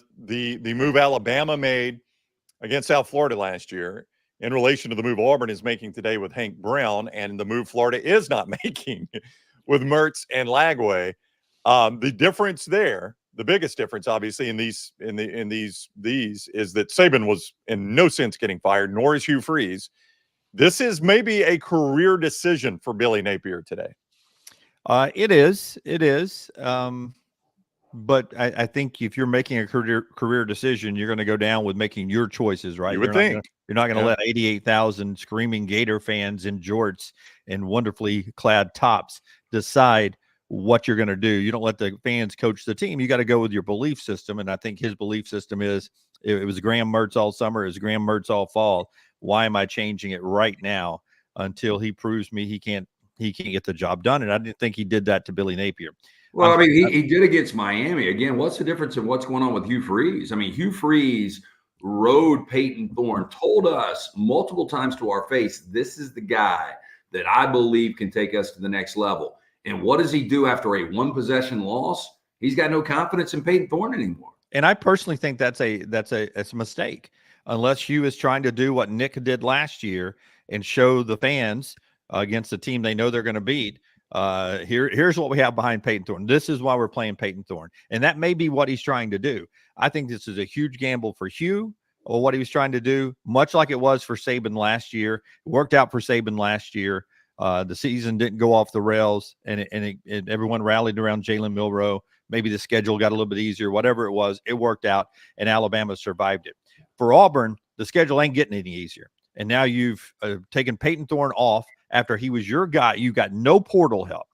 move Alabama made against South Florida last year in relation to the move Auburn is making today with Hank Brown, and the move Florida is not making with Mertz and Lagway. The difference there, the biggest difference, obviously, in these is that Saban was in no sense getting fired, nor is Hugh Freeze. This is maybe a career decision for Billy Napier today. It is. But I think if you're making a career decision, you're going to go down with making your choices, right? You would think. You're not going to let 88,000 screaming Gator fans in jorts and wonderfully clad tops decide what you're going to do. You don't let the fans coach the team. You got to go with your belief system. And I think his belief system is it was Graham Mertz all summer. It was Graham Mertz all fall. Why am I changing it right now until he proves me he can't get the job done? And I didn't think he did that to Billy Napier. Well, I mean, he did against Miami. Again, what's the difference in what's going on with Hugh Freeze? I mean, Hugh Freeze rode Peyton Thorne, told us multiple times to our face, this is the guy that I believe can take us to the next level. And what does he do after a one-possession loss? He's got no confidence in Peyton Thorne anymore. And I personally think that's a mistake, unless Hugh is trying to do what Nick did last year and show the fans against the team they know they're going to beat. Here's what we have behind Peyton Thorne. This is why we're playing Peyton Thorne. And that may be what he's trying to do. I think this is a huge gamble for Hugh, or what he was trying to do, much like it was for Saban last year. It worked out for Saban last year. The season didn't go off the rails, and everyone rallied around Jalen Milroe. Maybe the schedule got a little bit easier. Whatever it was, it worked out, and Alabama survived it. For Auburn, the schedule ain't getting any easier. And now you've taken Peyton Thorne off after he was your guy. You got no portal help.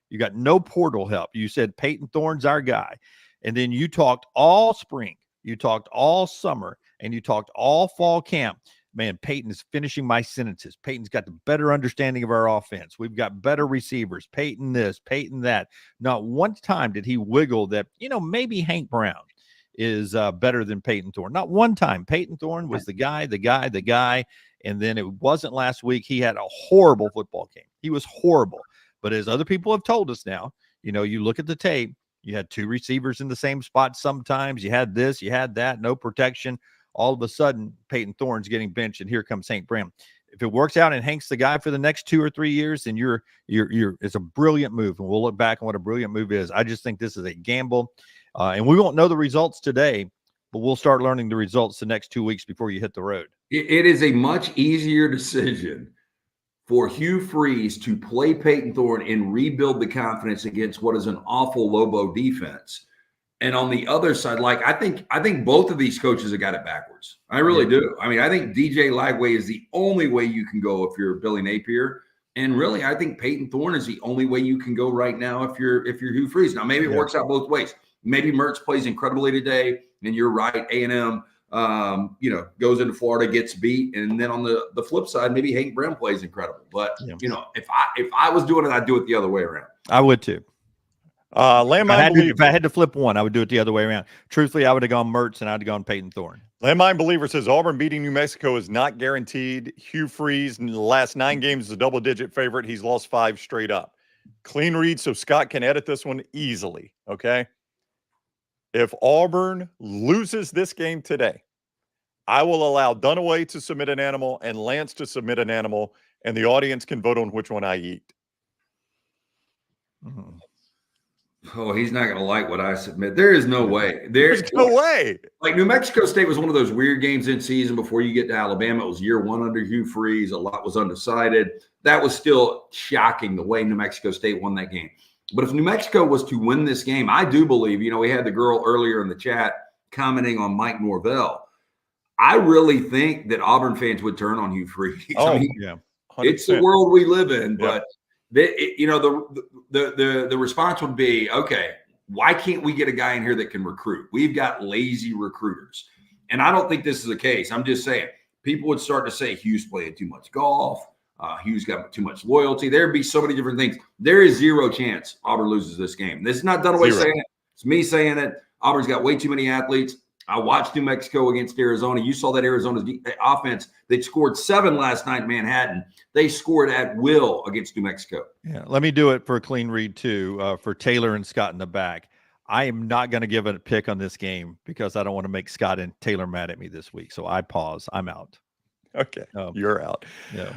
You said Peyton Thorne's our guy. And then you talked all spring. You talked all summer. And you talked all fall camp. Man, Peyton is finishing my sentences. Peyton's got the better understanding of our offense. We've got better receivers. Peyton this, Peyton that. Not one time did he wiggle that, maybe Hank Brown is better than Peyton Thorne. Not one time. Peyton Thorne was the guy. And then it wasn't last week. He had a horrible football game. He was horrible. But as other people have told us now, you look at the tape, you had two receivers in the same spot sometimes. You had this, you had that, no protection. All of a sudden, Peyton Thorne's getting benched, and here comes Hank Brown. If it works out and Hank's the guy for the next 2 or 3 years, then it's a brilliant move, and we'll look back on what a brilliant move is. I just think this is a gamble, and we won't know the results today, but we'll start learning the results the next 2 weeks before you hit the road. It is a much easier decision for Hugh Freeze to play Peyton Thorne and rebuild the confidence against what is an awful Lobo defense. And on the other side, I think both of these coaches have got it backwards. I really do. I mean, I think DJ Lagway is the only way you can go if you're Billy Napier. And really, I think Peyton Thorne is the only way you can go right now if you're Hugh Freeze. Now, maybe it works out both ways. Maybe Mertz plays incredibly today, and you're right. A&M goes into Florida, gets beat. And then on the flip side, maybe Hank Brown plays incredible. But, if I was doing it, I'd do it the other way around. I would too. If I had to flip one, I would do it the other way around. Truthfully, I would have gone Mertz and I'd have gone Peyton Thorne. Landmine Believer says Auburn beating New Mexico is not guaranteed. Hugh Freeze in the last 9 games is a double-digit favorite. He's lost 5 straight up. Clean read, so Scott can edit this one easily, okay? If Auburn loses this game today, I will allow Dunaway to submit an animal and Lance to submit an animal, and the audience can vote on which one I eat. Mm-hmm. Oh, he's not going to like what I submit. There is no way. There's no way. Like New Mexico State was one of those weird games in season before you get to Alabama. It was year 1 under Hugh Freeze. A lot was undecided. That was still shocking the way New Mexico State won that game. But if New Mexico was to win this game, I do believe, we had the girl earlier in the chat commenting on Mike Norvell. I really think that Auburn fans would turn on Hugh Freeze. Oh, yeah. 100%. It's the world we live in, but the response would be, okay, why can't we get a guy in here that can recruit? We've got lazy recruiters. And I don't think this is the case. I'm just saying people would start to say Hugh's playing too much golf. Hugh's got too much loyalty. There'd be so many different things. There is 0 chance Auburn loses this game. This is not Dunaway saying it. It's me saying it. Auburn's got way too many athletes. I watched New Mexico against Arizona. You saw that Arizona's offense. They scored 7 last night in Manhattan. They scored at will against New Mexico. Yeah, let me do it for a clean read too, for Taylor and Scott in the back. I am not going to give a pick on this game because I don't want to make Scott and Taylor mad at me this week. So I pause. I'm out. Okay, you're out. Yeah.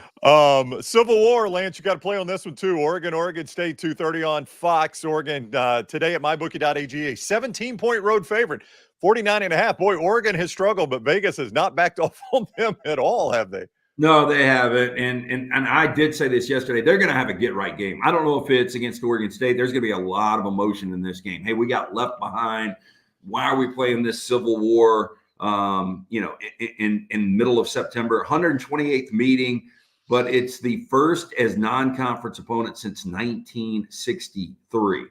Civil War, Lance, you got to play on this one too. Oregon State, 2:30 on Fox. Oregon today at MyBookie.ag, a 17-point road favorite, 49.5. Boy, Oregon has struggled, but Vegas has not backed off on them at all, have they? No, they haven't. And I did say this yesterday. They're going to have a get-right game. I don't know if it's against Oregon State. There's going to be a lot of emotion in this game. Hey, we got left behind. Why are we playing this Civil War? In middle of September, 128th meeting, but it's the first as non-conference opponent since 1963.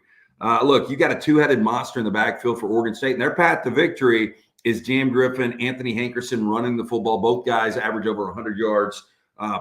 Look, you got a 2-headed monster in the backfield for Oregon State, and their path to victory is Jam Griffin, Anthony Hankerson running the football. Both guys average over 100 yards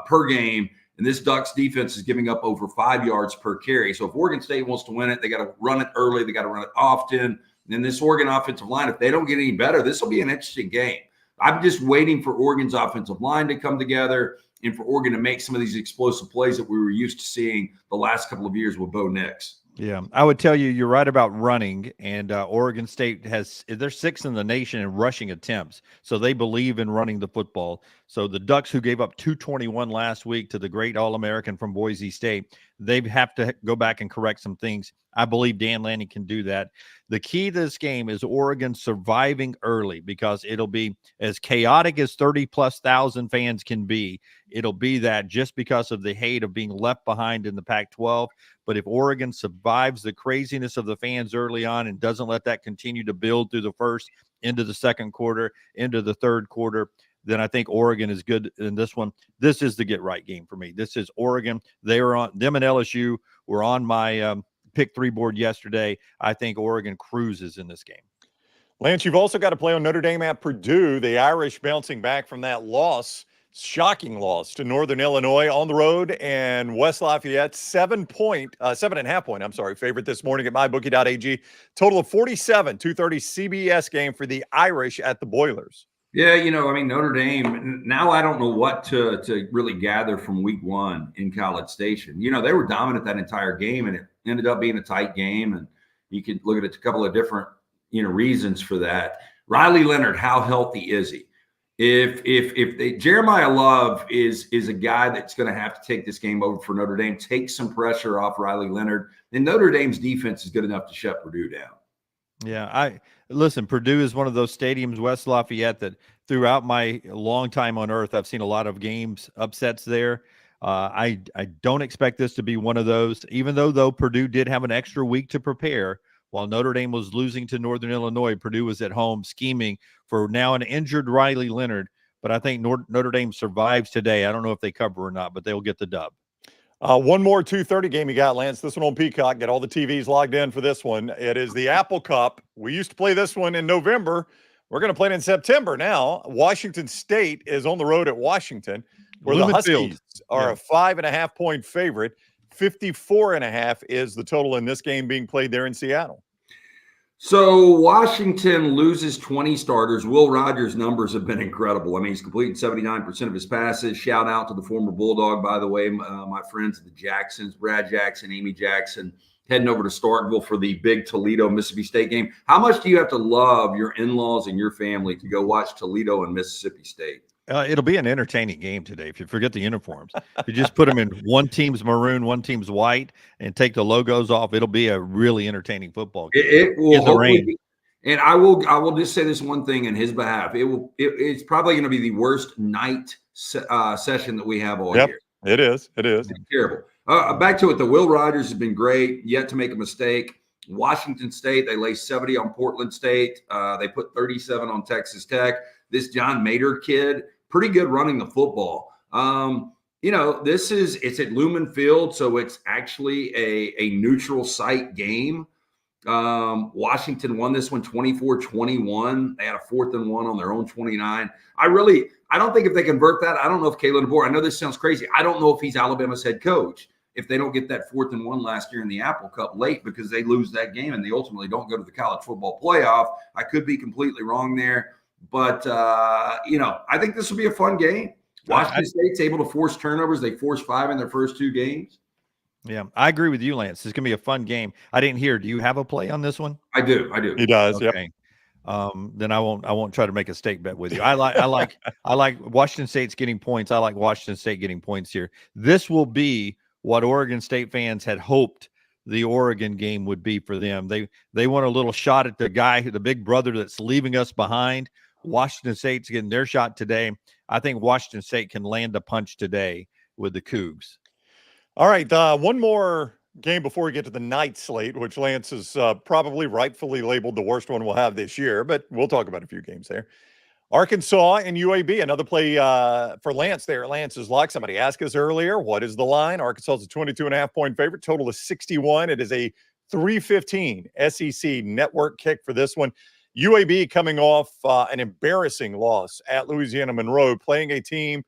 per game, and this Ducks defense is giving up over 5 yards per carry. So if Oregon State wants to win it, they got to run it early. They got to run it often. And this Oregon offensive line, if they don't get any better, this will be an interesting game. I'm just waiting for Oregon's offensive line to come together and for Oregon to make some of these explosive plays that we were used to seeing the last couple of years with Bo Nix. Yeah, I would tell you, you're right about running, and Oregon State they're 6th in the nation in rushing attempts, so they believe in running the football. So the Ducks, who gave up 221 last week to the great All-American from Boise State, they have to go back and correct some things. I believe Dan Lanning can do that. The key to this game is Oregon surviving early, because it'll be as chaotic as 30+ thousand fans can be. It'll be that just because of the hate of being left behind in the Pac-12. But if Oregon survives the craziness of the fans early on and doesn't let that continue to build through the first, into the second quarter, into the third quarter, then I think Oregon is good in this one. This is the get-right game for me. This is Oregon. Them and LSU were on my pick 3 board yesterday. I think Oregon cruises in this game. Lance, you've also got to play on Notre Dame at Purdue. The Irish bouncing back from that shocking loss to Northern Illinois on the road, and West Lafayette 7.5 point favorite this morning at MyBookie.ag. Total of 47, 2:30 CBS game for the Irish at the Boilers. Yeah, Notre Dame, now I don't know what to really gather from week 1 in College Station. They were dominant that entire game, and it ended up being a tight game, and you could look at a couple of different reasons for that. Riley Leonard, how healthy is he? If Jeremiah Love is a guy that's going to have to take this game over for Notre Dame, take some pressure off Riley Leonard, then Notre Dame's defense is good enough to shut Purdue down. Yeah, listen, Purdue is one of those stadiums, West Lafayette, that throughout my long time on earth, I've seen a lot of games upsets there. I don't expect this to be one of those, even though Purdue did have an extra week to prepare. While Notre Dame was losing to Northern Illinois, Purdue was at home scheming for now an injured Riley Leonard. But I think Notre Dame survives today. I don't know if they cover or not, but they'll get the dub. One more 2:30 game you got, Lance. This one on Peacock. Get all the TVs logged in for this one. It is the Apple Cup. We used to play this one in November We're going to play it in September now. Washington State is on the road at Washington, where the Huskies are a 5.5-point favorite. 54.5 is the total in this game being played there in Seattle. So Washington loses 20 starters. Will Rogers' numbers have been incredible. I mean, he's completing 79% of his passes. Shout out to the former Bulldog, by the way, my friends, the Jacksons, Brad Jackson, Amy Jackson, heading over to Starkville for the big Toledo Mississippi State game. How much do you have to love your in-laws and your family to go watch Toledo and Mississippi State? It'll be an entertaining game today if you forget the uniforms. If you just put them in one team's maroon, one team's white, and take the logos off, it'll be a really entertaining football game. It will hopefully be, and I will just say this one thing in his behalf. It's probably going to be the worst night session that we have all year. It is. It's terrible. Back to it. The Will Rogers has been great, yet to make a mistake. Washington State, they lay 70 on Portland State. They put 37 on Texas Tech. This John Mater kid, pretty good running the football. It's at Lumen Field, so it's actually a neutral site game. Washington won this one 24-21. They had a 4th and 1 on their own 29. I don't think if they convert that, I don't know if Kalen DeBoer, I know this sounds crazy. I don't know if he's Alabama's head coach if they don't get that 4th and 1 last year in the Apple Cup late because they lose that game and they ultimately don't go to the college football playoff. I could be completely wrong there. But, I think this will be a fun game. Washington State's able to force turnovers. They forced 5 in their first 2 games. Yeah, I agree with you, Lance. It's going to be a fun game. I didn't hear. Do you have a play on this one? I do. He does. Okay. Yep. Then I won't try to make a stake bet with you. I like Washington State's getting points. I like Washington State getting points here. This will be what Oregon State fans had hoped the Oregon game would be for them. They want a little shot at the big brother that's leaving us behind. Washington State's getting their shot today. I think Washington State can land a punch today with the Cougs. All right, one more game before we get to the night slate, which Lance is probably rightfully labeled the worst one we'll have this year, but we'll talk about a few games there. Arkansas and UAB, another play for Lance there. Lance's lock. Somebody asked us earlier, what is the line? Arkansas is a 22.5-point favorite. Total is 61. It is a 315 SEC network kick for this one. UAB coming off an embarrassing loss at Louisiana Monroe, playing a team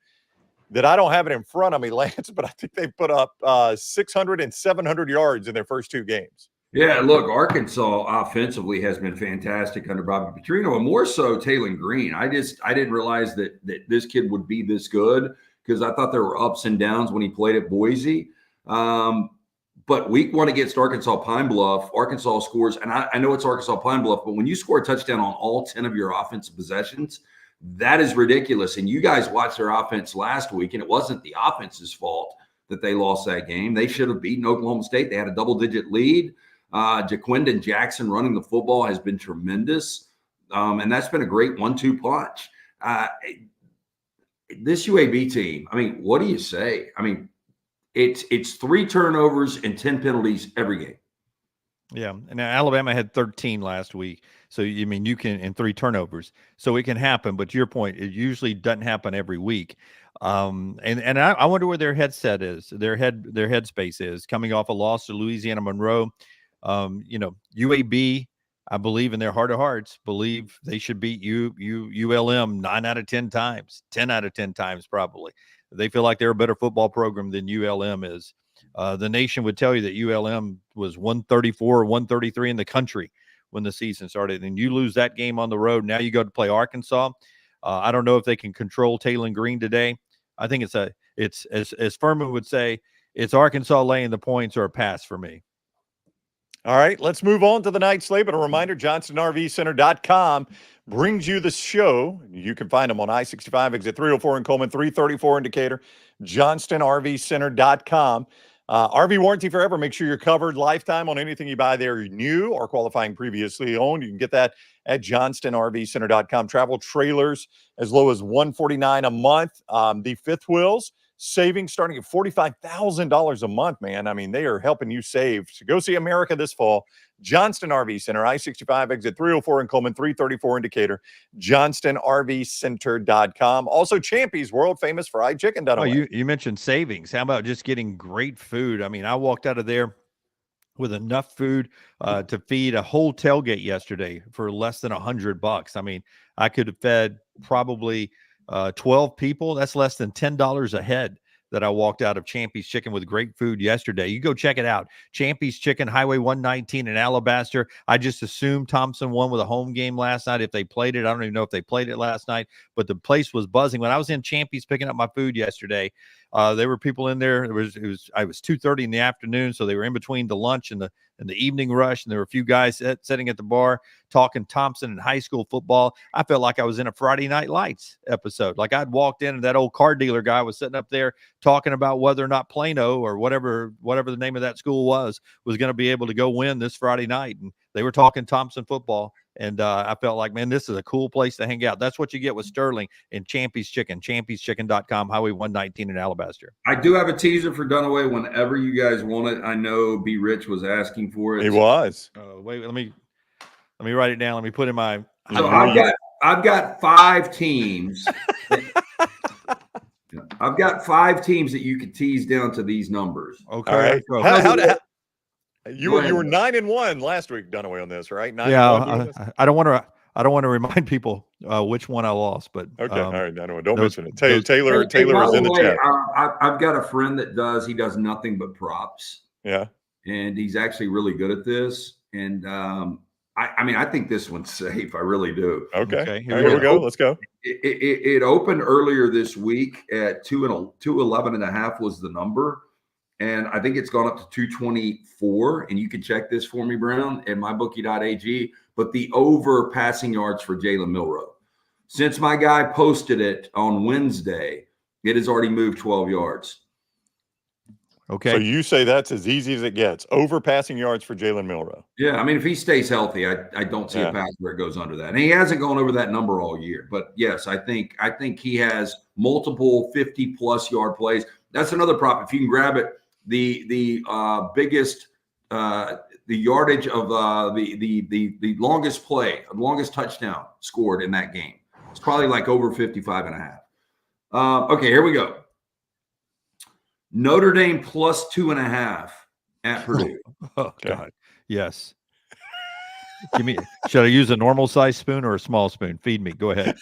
that I don't have it in front of me, Lance, but I think they put up 600 and 700 yards in their first 2 games. Yeah, look, Arkansas offensively has been fantastic under Bobby Petrino, and more so Taylon Green. I didn't realize that this kid would be this good because I thought there were ups and downs when he played at Boise. But week 1 against Arkansas Pine Bluff, Arkansas scores, and I know it's Arkansas Pine Bluff, but when you score a touchdown on all 10 of your offensive possessions, that is ridiculous. And you guys watched their offense last week, and it wasn't the offense's fault that they lost that game. They should have beaten Oklahoma State. They had a double-digit lead. Jaquindon Jackson running the football has been tremendous, and that's been a great 1-2 punch. This UAB team, I mean, what do you say? I mean, it's 3 turnovers and 10 penalties every game. Yeah, and Alabama had 13 last week. So, you mean, you can, and 3 turnovers. So it can happen, but to your point, it usually doesn't happen every week. And I wonder where their headset is, their headspace is, coming off a loss to Louisiana Monroe. UAB, I believe in their heart of hearts, believe they should beat ULM 9 out of 10 times, 10 out of 10 times probably. They feel like they're a better football program than ULM is. The nation would tell you that ULM was 134 or 133 in the country when the season started, and you lose that game on the road. Now you go to play Arkansas. I don't know if they can control Taylon Green today. I think it's as Furman would say, it's Arkansas laying the points or a pass for me. All right, let's move on to the night slate. But a reminder, JohnstonRVCenter.com brings you the show. You can find them on I-65, exit 304 in Coleman, 334 in Decatur, JohnstonRVCenter.com. RV warranty forever. Make sure you're covered lifetime on anything you buy there new or qualifying previously owned. You can get that at JohnstonRVCenter.com. Travel trailers as low as $149 a month. The fifth wheels, savings starting at $45,000 a month, man. I mean, they are helping you save. So go see America this fall. Johnston RV Center, I-65, exit 304 in Coleman, 334 in Decatur, JohnstonRVCenter.com. Also, Champy's, world famous fried chicken. Dunaway. You mentioned savings. How about just getting great food? I mean, I walked out of there with enough food to feed a whole tailgate yesterday for less than $100. I mean, I could have fed probably 12 people. That's less than $10 a head that I walked out of Champy's Chicken with great food yesterday. You go check it out. Champy's Chicken, Highway 119 in Alabaster. I just assumed Thompson won with a home game last night. If they played it, I don't even know if they played it last night, but the place was buzzing. When I was in Champy's picking up my food yesterday, there were people in there. It was 2:30 in the afternoon, so they were in between the lunch and the evening rush, and there were a few guys sitting at the bar talking Thompson and high school football. I felt like I was in a Friday Night Lights episode. Like I'd walked in and that old car dealer guy was sitting up there talking about whether or not Plano or whatever the name of that school was going to be able to go win this Friday night. And they were talking Thompson football. And I felt like, man, this is a cool place to hang out. That's what you get with Sterling and Champy's Chicken, champyschicken.com, Highway 119 in Alabaster. I do have a teaser for Dunaway whenever you guys want it. I know B. Rich was asking for it. He was. Wait, let me write it down. Let me put in my. So I've got 5 teams. I've got 5 teams that you could tease down to these numbers. Okay. All right. You were 9-1 last week, Dunaway, on this, right? 9-1. I don't want to remind people which one I lost, but okay. All right, Dunaway, don't mention it. Taylor is in the chat. I've got a friend that does. He does nothing but props. Yeah, and he's actually really good at this. And I mean, I think this one's safe. I really do. Okay. Here we go. Let's go. It opened earlier this week at 211.5 was the number. And I think it's gone up to 224. And you can check this for me, Brown, at MyBookie.ag. But the over passing yards for Jalen Milroe. Since my guy posted it on Wednesday, it has already moved 12 yards. Okay. So you say that's as easy as it gets. Over passing yards for Jalen Milroe. Yeah, I mean, if he stays healthy, I don't see a pass where it goes under that. And he hasn't gone over that number all year. But yes, I think he has multiple 50-plus yard plays. That's another prop. If you can grab it, the biggest the yardage of the longest play, longest touchdown scored in that game. It's probably like over 55.5. Okay, here we go. Notre Dame plus 2.5 at Purdue. Oh God, yes. Should I use a normal size spoon or a small spoon? Feed me. Go ahead.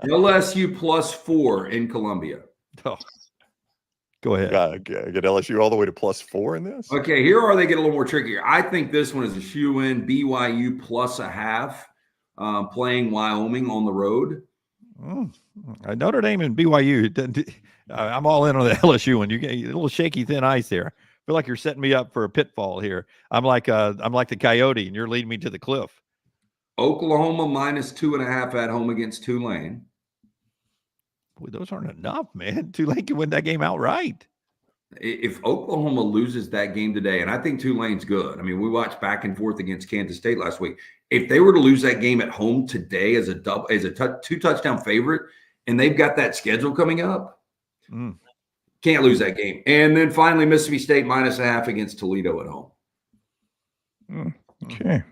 LSU plus 4 in Columbia. Oh. Go ahead. Get LSU all the way to plus 4 in this. Okay, here are they get a little more trickier. I think this one is a shoe-in. BYU plus 0.5, playing Wyoming on the road. Notre Dame and BYU. I'm all in on the LSU one. You get a little shaky, thin ice there. I feel like you're setting me up for a pitfall here. I'm like the coyote, and you're leading me to the cliff. Oklahoma minus 2.5 at home against Tulane. Boy, those aren't enough, man. Tulane can win that game outright. If Oklahoma loses that game today, and I think Tulane's good. I mean, we watched back and forth against Kansas State last week. If they were to lose that game at home today as a 2-touchdown favorite, and they've got that schedule coming up, can't lose that game. And then finally, Mississippi State minus 0.5 against Toledo at home. Okay.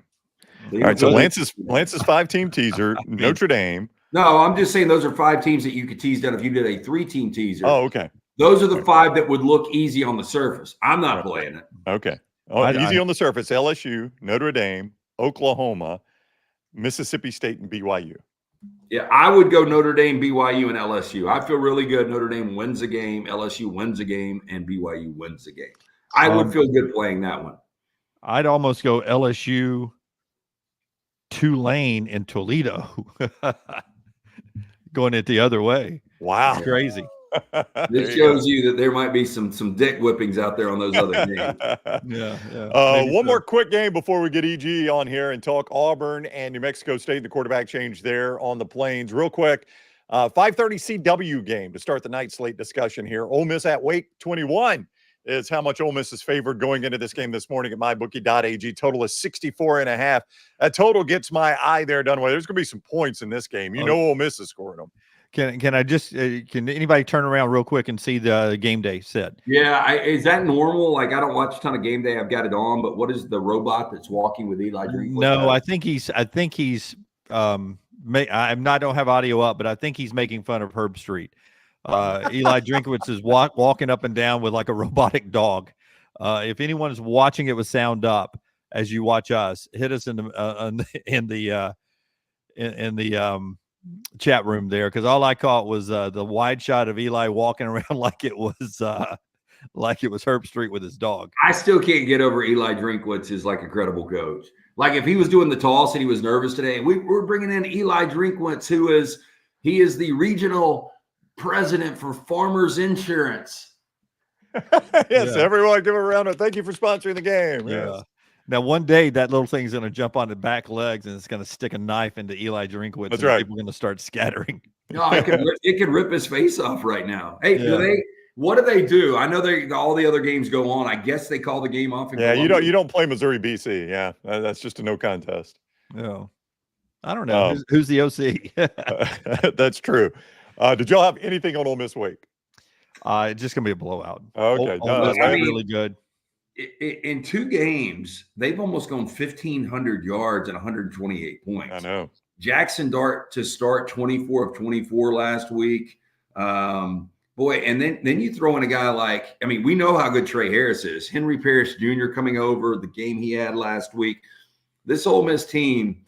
All right. So Lance's 5-team teaser, Notre Dame. No, I'm just saying those are 5 teams that you could tease down if you did a 3-team teaser. Oh, okay. Those are the 5 that would look easy on the surface. I'm not playing it. Okay. Easy on the surface. LSU, Notre Dame, Oklahoma, Mississippi State, and BYU. Yeah, I would go Notre Dame, BYU, and LSU. I feel really good. Notre Dame wins a game, LSU wins a game, and BYU wins a game. I would feel good playing that one. I'd almost go LSU, Tulane, and Toledo. Going it the other way. Wow. It's crazy. This shows you that there might be some dick whippings out there on those other games. Yeah. One more quick game before we get EG on here and talk Auburn and New Mexico State, the quarterback change there on the Plains. Real quick, 5:30 CW game to start the night slate discussion here. Ole Miss at Wake 21 is how much Ole Miss is favored going into this game this morning at MyBookie.ag. Total is 64.5. That total gets my eye there, Dunaway. There's going to be some points in this game. You know Ole Miss is scoring them. Can I just can anybody turn around real quick and see the game day set? Yeah, is that normal? Like, I don't watch a ton of game day. I've got it on, but what is the robot that's walking with Eli Drink? No, I think he's I don't have audio up, but I think he's making fun of Herb Street. Eli Drinkowitz is walking up and down with like a robotic dog. If anyone is watching it with sound up as you watch us, hit us in the chat room there, because all I caught was the wide shot of Eli walking around like it was Herb Street with his dog. I still can't get over Eli Drinkwitz is like a credible coach. Like if he was doing the toss and he was nervous today, and we're bringing in Eli Drinkwitz, who is the regional president for Farmers Insurance. Yes, everyone give a round of thank you for sponsoring the game. Yeah. Yes. Now, one day that little thing's going to jump on the back legs and it's going to stick a knife into Eli Drinkwitz. That's and right. People are going to start scattering. No, it could rip his face off right now. Hey, what do they do? I know all the other games go on. I guess they call the game off. Yeah, you don't play Missouri BC. Yeah, that's just a no contest. No, I don't know who's the OC. That's true. Did y'all have anything on Ole Miss week? It's just gonna be a blowout. Okay, Ole Miss really good. In 2 games, they've almost gone 1,500 yards and 128 points. I know. Jackson Dart to start 24 of 24 last week. Boy, and then you throw in a guy like, we know how good Trey Harris is. Henry Parrish Jr. coming over, the game he had last week. This Ole Miss team,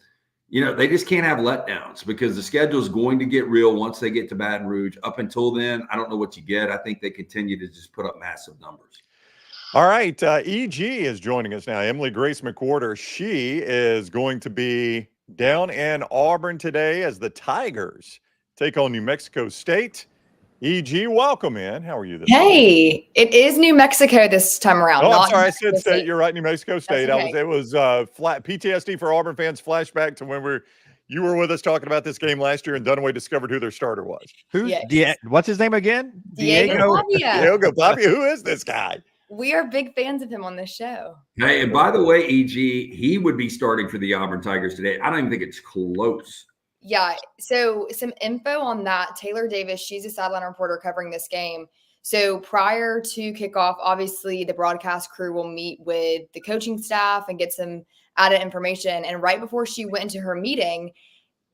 they just can't have letdowns because the schedule is going to get real once they get to Baton Rouge. Up until then, I don't know what you get. I think they continue to just put up massive numbers. All right. EG is joining us now. Emily Grace McWhorter. She is going to be down in Auburn today as the Tigers take on New Mexico State. EG, welcome in. How are you this morning? It is New Mexico this time around. Oh, I'm sorry. I said state. You're right. New Mexico State. Okay. It was flat PTSD for Auburn fans. Flashback to when you were with us talking about this game last year, and Dunaway discovered who their starter was. What's his name again? Diego Bobby. Who is this guy? We are big fans of him on this show. Hey, and by the way, EG, he would be starting for the Auburn Tigers today. I don't even think it's close. Yeah. So some info on that. Taylor Davis, she's a sideline reporter covering this game. So prior to kickoff, obviously the broadcast crew will meet with the coaching staff and get some added information. And right before she went into her meeting,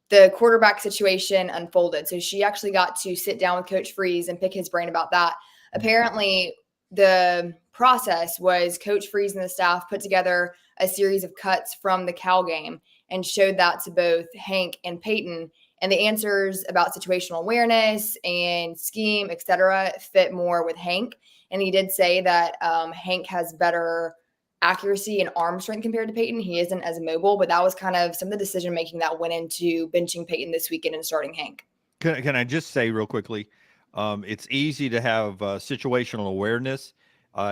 the quarterback situation unfolded. So she actually got to sit down with Coach Freeze and pick his brain about that. Apparently, the process was Coach Freeze and the staff put together a series of cuts from the Cal game and showed that to both Hank and Peyton. And the answers about situational awareness and scheme, et cetera, fit more with Hank. And he did say that Hank has better accuracy and arm strength compared to Peyton. He isn't as mobile, but that was kind of some of the decision-making that went into benching Peyton this weekend and starting Hank. Can I just say real quickly, it's easy to have situational awareness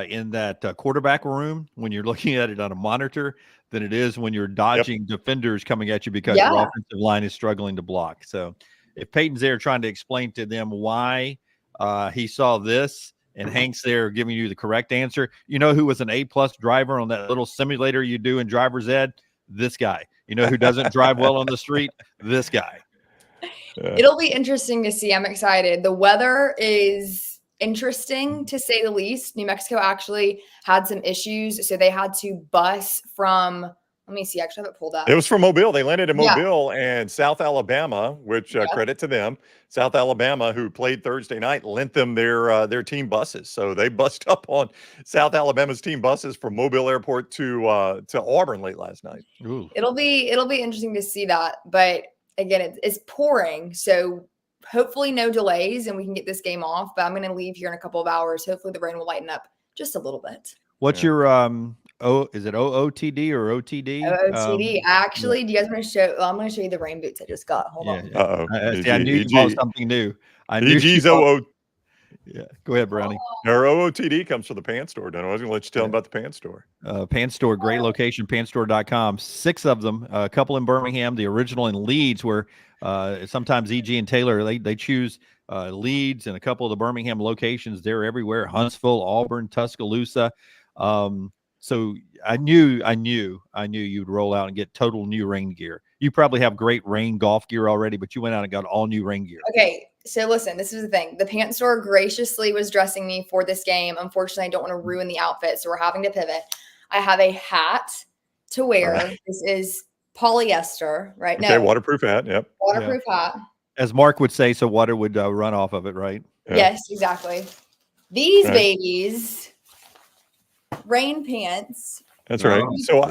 in that quarterback room when you're looking at it on a monitor than it is when you're dodging defenders coming at you because your offensive line is struggling to block. So if Peyton's there trying to explain to them why he saw this and Hank's there giving you the correct answer, who was an A+ driver on that little simulator you do in driver's ed? This guy. Who doesn't drive well on the street? This guy. It'll be interesting to see. I'm excited. The weather is interesting to say the least. New Mexico actually had some issues, so they had to bus from, let me see, I actually have it pulled up. It was from Mobile. They landed in Mobile and South Alabama, which credit to them. South Alabama, who played Thursday night, lent them their team buses. So they bussed up on South Alabama's team buses from Mobile Airport to Auburn late last night. Ooh. It'll be interesting to see that, but again, it's pouring, so hopefully no delays and we can get this game off. But I'm going to leave here in a couple of hours. Hopefully the rain will lighten up just a little bit. What's your is it OOTD or OTD? OOTD. Actually, do you guys want to show? Well, I'm going to show you the rain boots I just got. Hold on. I knew you bought something new. I knew EG's OOTD. Yeah, go ahead, Brownie. Our OOTD comes from the Pants Store. I was going to let you tell them about the Pants Store. Pants Store, great location, pantstore.com. 6 of them, a couple in Birmingham, the original in Leeds, where sometimes EG and Taylor, they choose Leeds and a couple of the Birmingham locations. They're everywhere, Huntsville, Auburn, Tuscaloosa. So I knew you'd roll out and get total new rain gear. You probably have great rain golf gear already, but you went out and got all new rain gear. Okay. So listen, this is the thing. The Pants Store graciously was dressing me for this game. Unfortunately, I don't want to ruin the outfit, so we're having to pivot. I have a hat to wear. Right. This is polyester, right? Okay, waterproof hat. Yep. Waterproof hat. As Mark would say, so water would run off of it, right? Yeah. Yes, exactly. These babies rain pants. That's right. So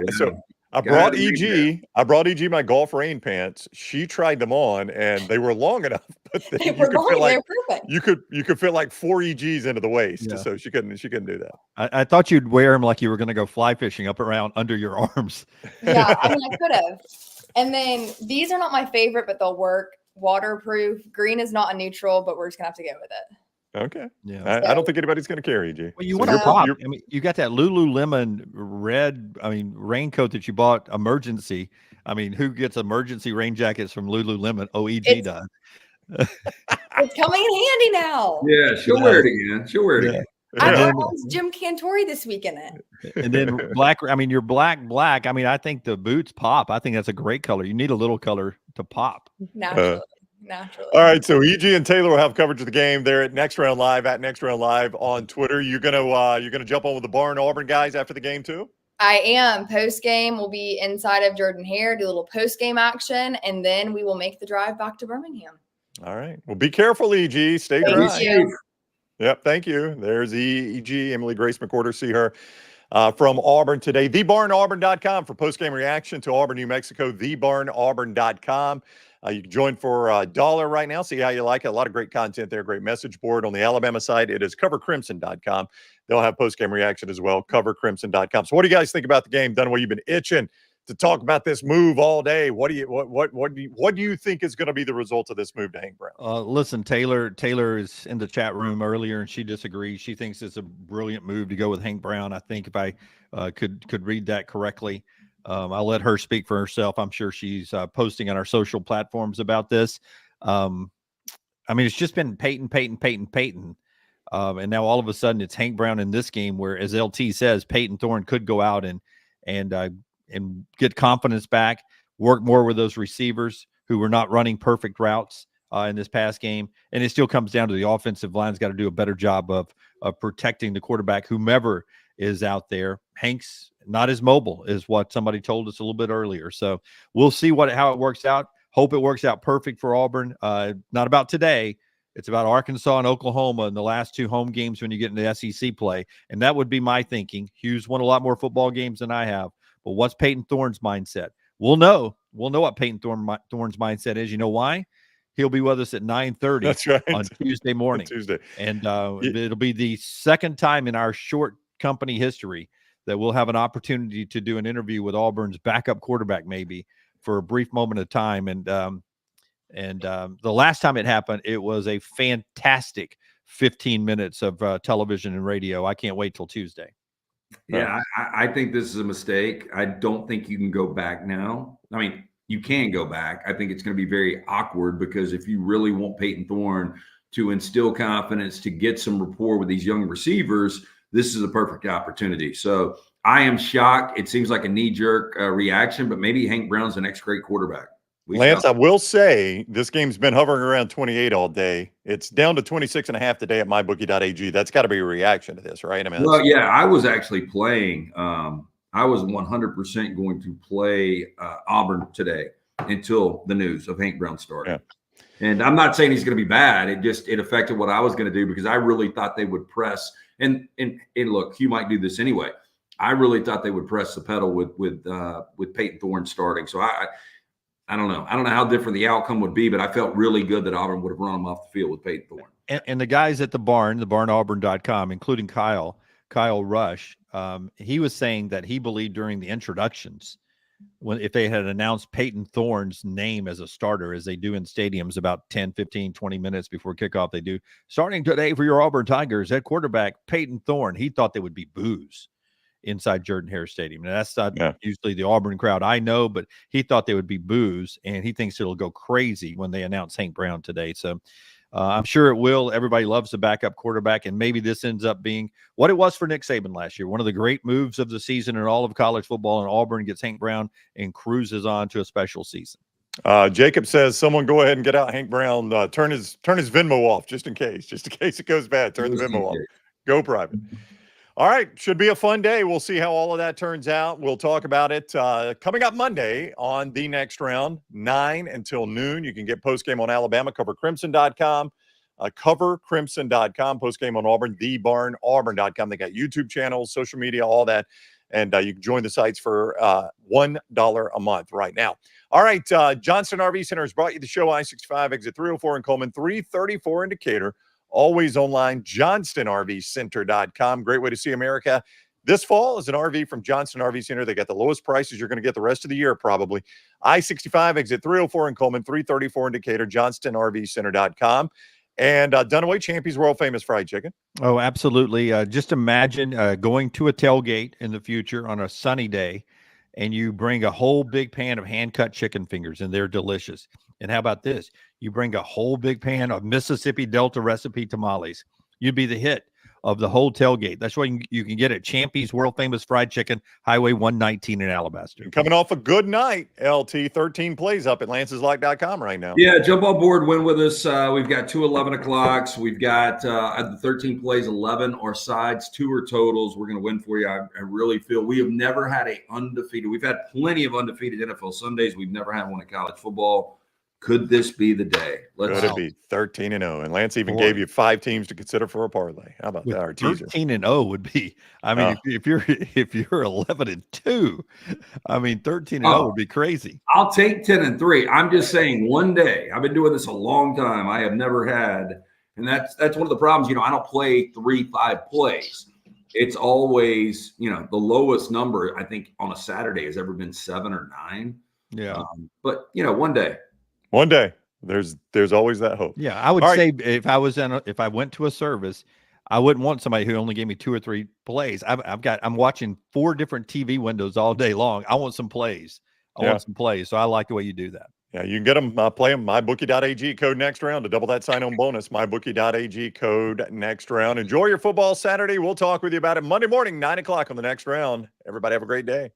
I brought EG. I brought EG my golf rain pants. She tried them on, and they were long enough, but They were long. They were perfect. You could fit like 4 EGs into the waist, so she couldn't do that. I thought you'd wear them like you were going to go fly fishing up around under your arms. Yeah, I mean, I could have. And then these are not my favorite, but they'll work. Waterproof. Green is not a neutral, but we're just gonna have to go with it. Okay. Yeah. I don't think anybody's going to carry, EG. Well, you want to pop. I mean, you got that Lululemon red, raincoat that you bought emergency. I mean, who gets emergency rain jackets from Lululemon? Oh, EG does. It's coming in handy now. Yeah, she'll wear it again. She'll wear it again. I bought Jim Cantori this week in it. And then black. I mean, your black. I mean, I think the boots pop. I think that's a great color. You need a little color to pop. Naturally. All right, so EG and Taylor will have coverage of the game there at Next Round Live at Next Round Live on Twitter. You're gonna jump on with the Barn Auburn guys after the game too? I am. Post game, we'll be inside of Jordan Hare, do a little post game action, and then we will make the drive back to Birmingham. All right. Well, be careful, EG. Stay dry. Thank you. Yep. Thank you. There's EG, Emily Grace McWhorter. See her from Auburn today. TheBarnAuburn.com for post game reaction to Auburn, New Mexico. TheBarnAuburn.com. You can join for $1 right now. See how you like it. A lot of great content there. Great message board. On the Alabama side, it is CoverCrimson.com. They'll have post-game reaction as well. CoverCrimson.com. So what do you guys think about the game? Dunaway, you've been itching to talk about this move all day. What do you think is going to be the result of this move to Hank Brown? Listen, Taylor is in the chat room earlier, and she disagrees. She thinks it's a brilliant move to go with Hank Brown. I think if I could read that correctly. I'll let her speak for herself. I'm sure she's posting on our social platforms about this. I mean, it's just been Peyton. And now all of a sudden it's Hank Brown in this game where, as LT says, Peyton Thorne could go out and get confidence back, work more with those receivers who were not running perfect routes in this past game. And it still comes down to the offensive line's got to do a better job of protecting the quarterback, whomever is out there. Hank's not as mobile is what somebody told us a little bit earlier. So we'll see how it works out. Hope it works out perfect for Auburn. Not about today. It's about Arkansas and Oklahoma in the last 2 home games when you get into SEC play. And that would be my thinking. Hugh's won a lot more football games than I have. But what's Peyton Thorne's mindset? We'll know what Peyton Thorne's mindset is. You know why? He'll be with us at 9:30 That's right. on Tuesday morning. And it'll be the second time in our short company history that we'll have an opportunity to do an interview with Auburn's backup quarterback, maybe for a brief moment of time. And the last time it happened, it was a fantastic 15 minutes of television and radio. I can't wait till Tuesday. Yeah, I think this is a mistake. I don't think you can go back now. I mean, you can go back. I think it's going to be very awkward because if you really want Peyton Thorne to instill confidence, to get some rapport with these young receivers, this is a perfect opportunity. So I am shocked. It seems like a knee-jerk reaction, but maybe Hank Brown's the next great quarterback. Lance, I will say this game's been hovering around 28 all day. It's down to 26.5 today at MyBookie.ag. That's got to be a reaction to this, right? I mean, well, yeah, I was actually playing. I was 100% going to play Auburn today until the news of Hank Brown started. Yeah. And I'm not saying he's going to be bad. It affected what I was going to do because I really thought they would press. And look, Hugh might do this anyway. I really thought they would press the pedal with Peyton Thorne starting. So I don't know. I don't know how different the outcome would be, but I felt really good that Auburn would have run him off the field with Peyton Thorne. And the guys at the barn, thebarnauburn.com, including Kyle Rush, he was saying that he believed during the introductions, if they had announced Peyton Thorne's name as a starter, as they do in stadiums about 10, 15, 20 minutes before kickoff, they do, starting today for your Auburn Tigers at quarterback, Peyton Thorne, he thought they would be boos inside Jordan Hare Stadium. Now, that's not usually the Auburn crowd I know, but he thought they would be boos, and he thinks it'll go crazy when they announce Hank Brown today. So I'm sure it will. Everybody loves the backup quarterback, and maybe this ends up being what it was for Nick Saban last year, one of the great moves of the season in all of college football, and Auburn gets Hank Brown and cruises on to a special season. Jacob says, someone go ahead and get out Hank Brown, turn his Venmo off just in case it goes bad. Turn the Venmo off. Go private. All right. Should be a fun day. We'll see how all of that turns out. We'll talk about it coming up Monday on The Next Round, 9 until noon. You can get postgame on Alabama, covercrimson.com. covercrimson.com, postgame on Auburn, thebarnauburn.com. They got YouTube channels, social media, all that. And you can join the sites for $1 a month right now. All right, Johnston RV Center has brought you the show. I-65 exit 304 in Coleman, 334 in Decatur. Always online, johnstonrvcenter.com. Great way to see America. This fall is an RV from Johnston RV Center. They got the lowest prices you're going to get the rest of the year, probably. I-65 exit 304 in Coleman, 334 in Decatur, johnstonrvcenter.com. And Dunaway, Champy's world famous fried chicken. Oh, absolutely. Just imagine going to a tailgate in the future on a sunny day, and you bring a whole big pan of hand-cut chicken fingers, and they're delicious. And how about this? You bring a whole big pan of Mississippi Delta recipe tamales. You'd be the hit of the whole tailgate. That's what you can get at Champy's world famous fried chicken, Highway 119 in Alabaster. And coming off a good night, LT, 13 plays up at lanceslock.com right now. Yeah, jump on board, win with us. We've got 2 11 o'clocks. We've got the 13 plays, 11 are sides, 2 are totals. We're going to win for you. I really feel we have never had a undefeated. We've had plenty of undefeated NFL Sundays. We've never had one in college football. Could this be the day? Could it be 13-0? And Lance even gave you 5 teams to consider for a parlay. How about that? Our teaser. 13-0 would be. I mean, if you're 11-2, I mean 13-0 would be crazy. I'll take 10-3. I'm just saying, one day. I've been doing this a long time. I have never had, and that's one of the problems. You know, I don't play 3-5 plays. It's always, you know, the lowest number I think on a Saturday has ever been 7 or 9. Yeah, but you know, one day. One day, there's always that hope. Yeah, I would say if I went to a service, I wouldn't want somebody who only gave me 2 or 3 plays. I'm watching 4 different TV windows all day long. I want some plays. I want some plays. So I like the way you do that. Yeah, you can get them, play them, MyBookie.ag, code next round to double that sign-on bonus. MyBookie.ag, code next round. Enjoy your football Saturday. We'll talk with you about it Monday morning, 9 o'clock on the next round. Everybody have a great day.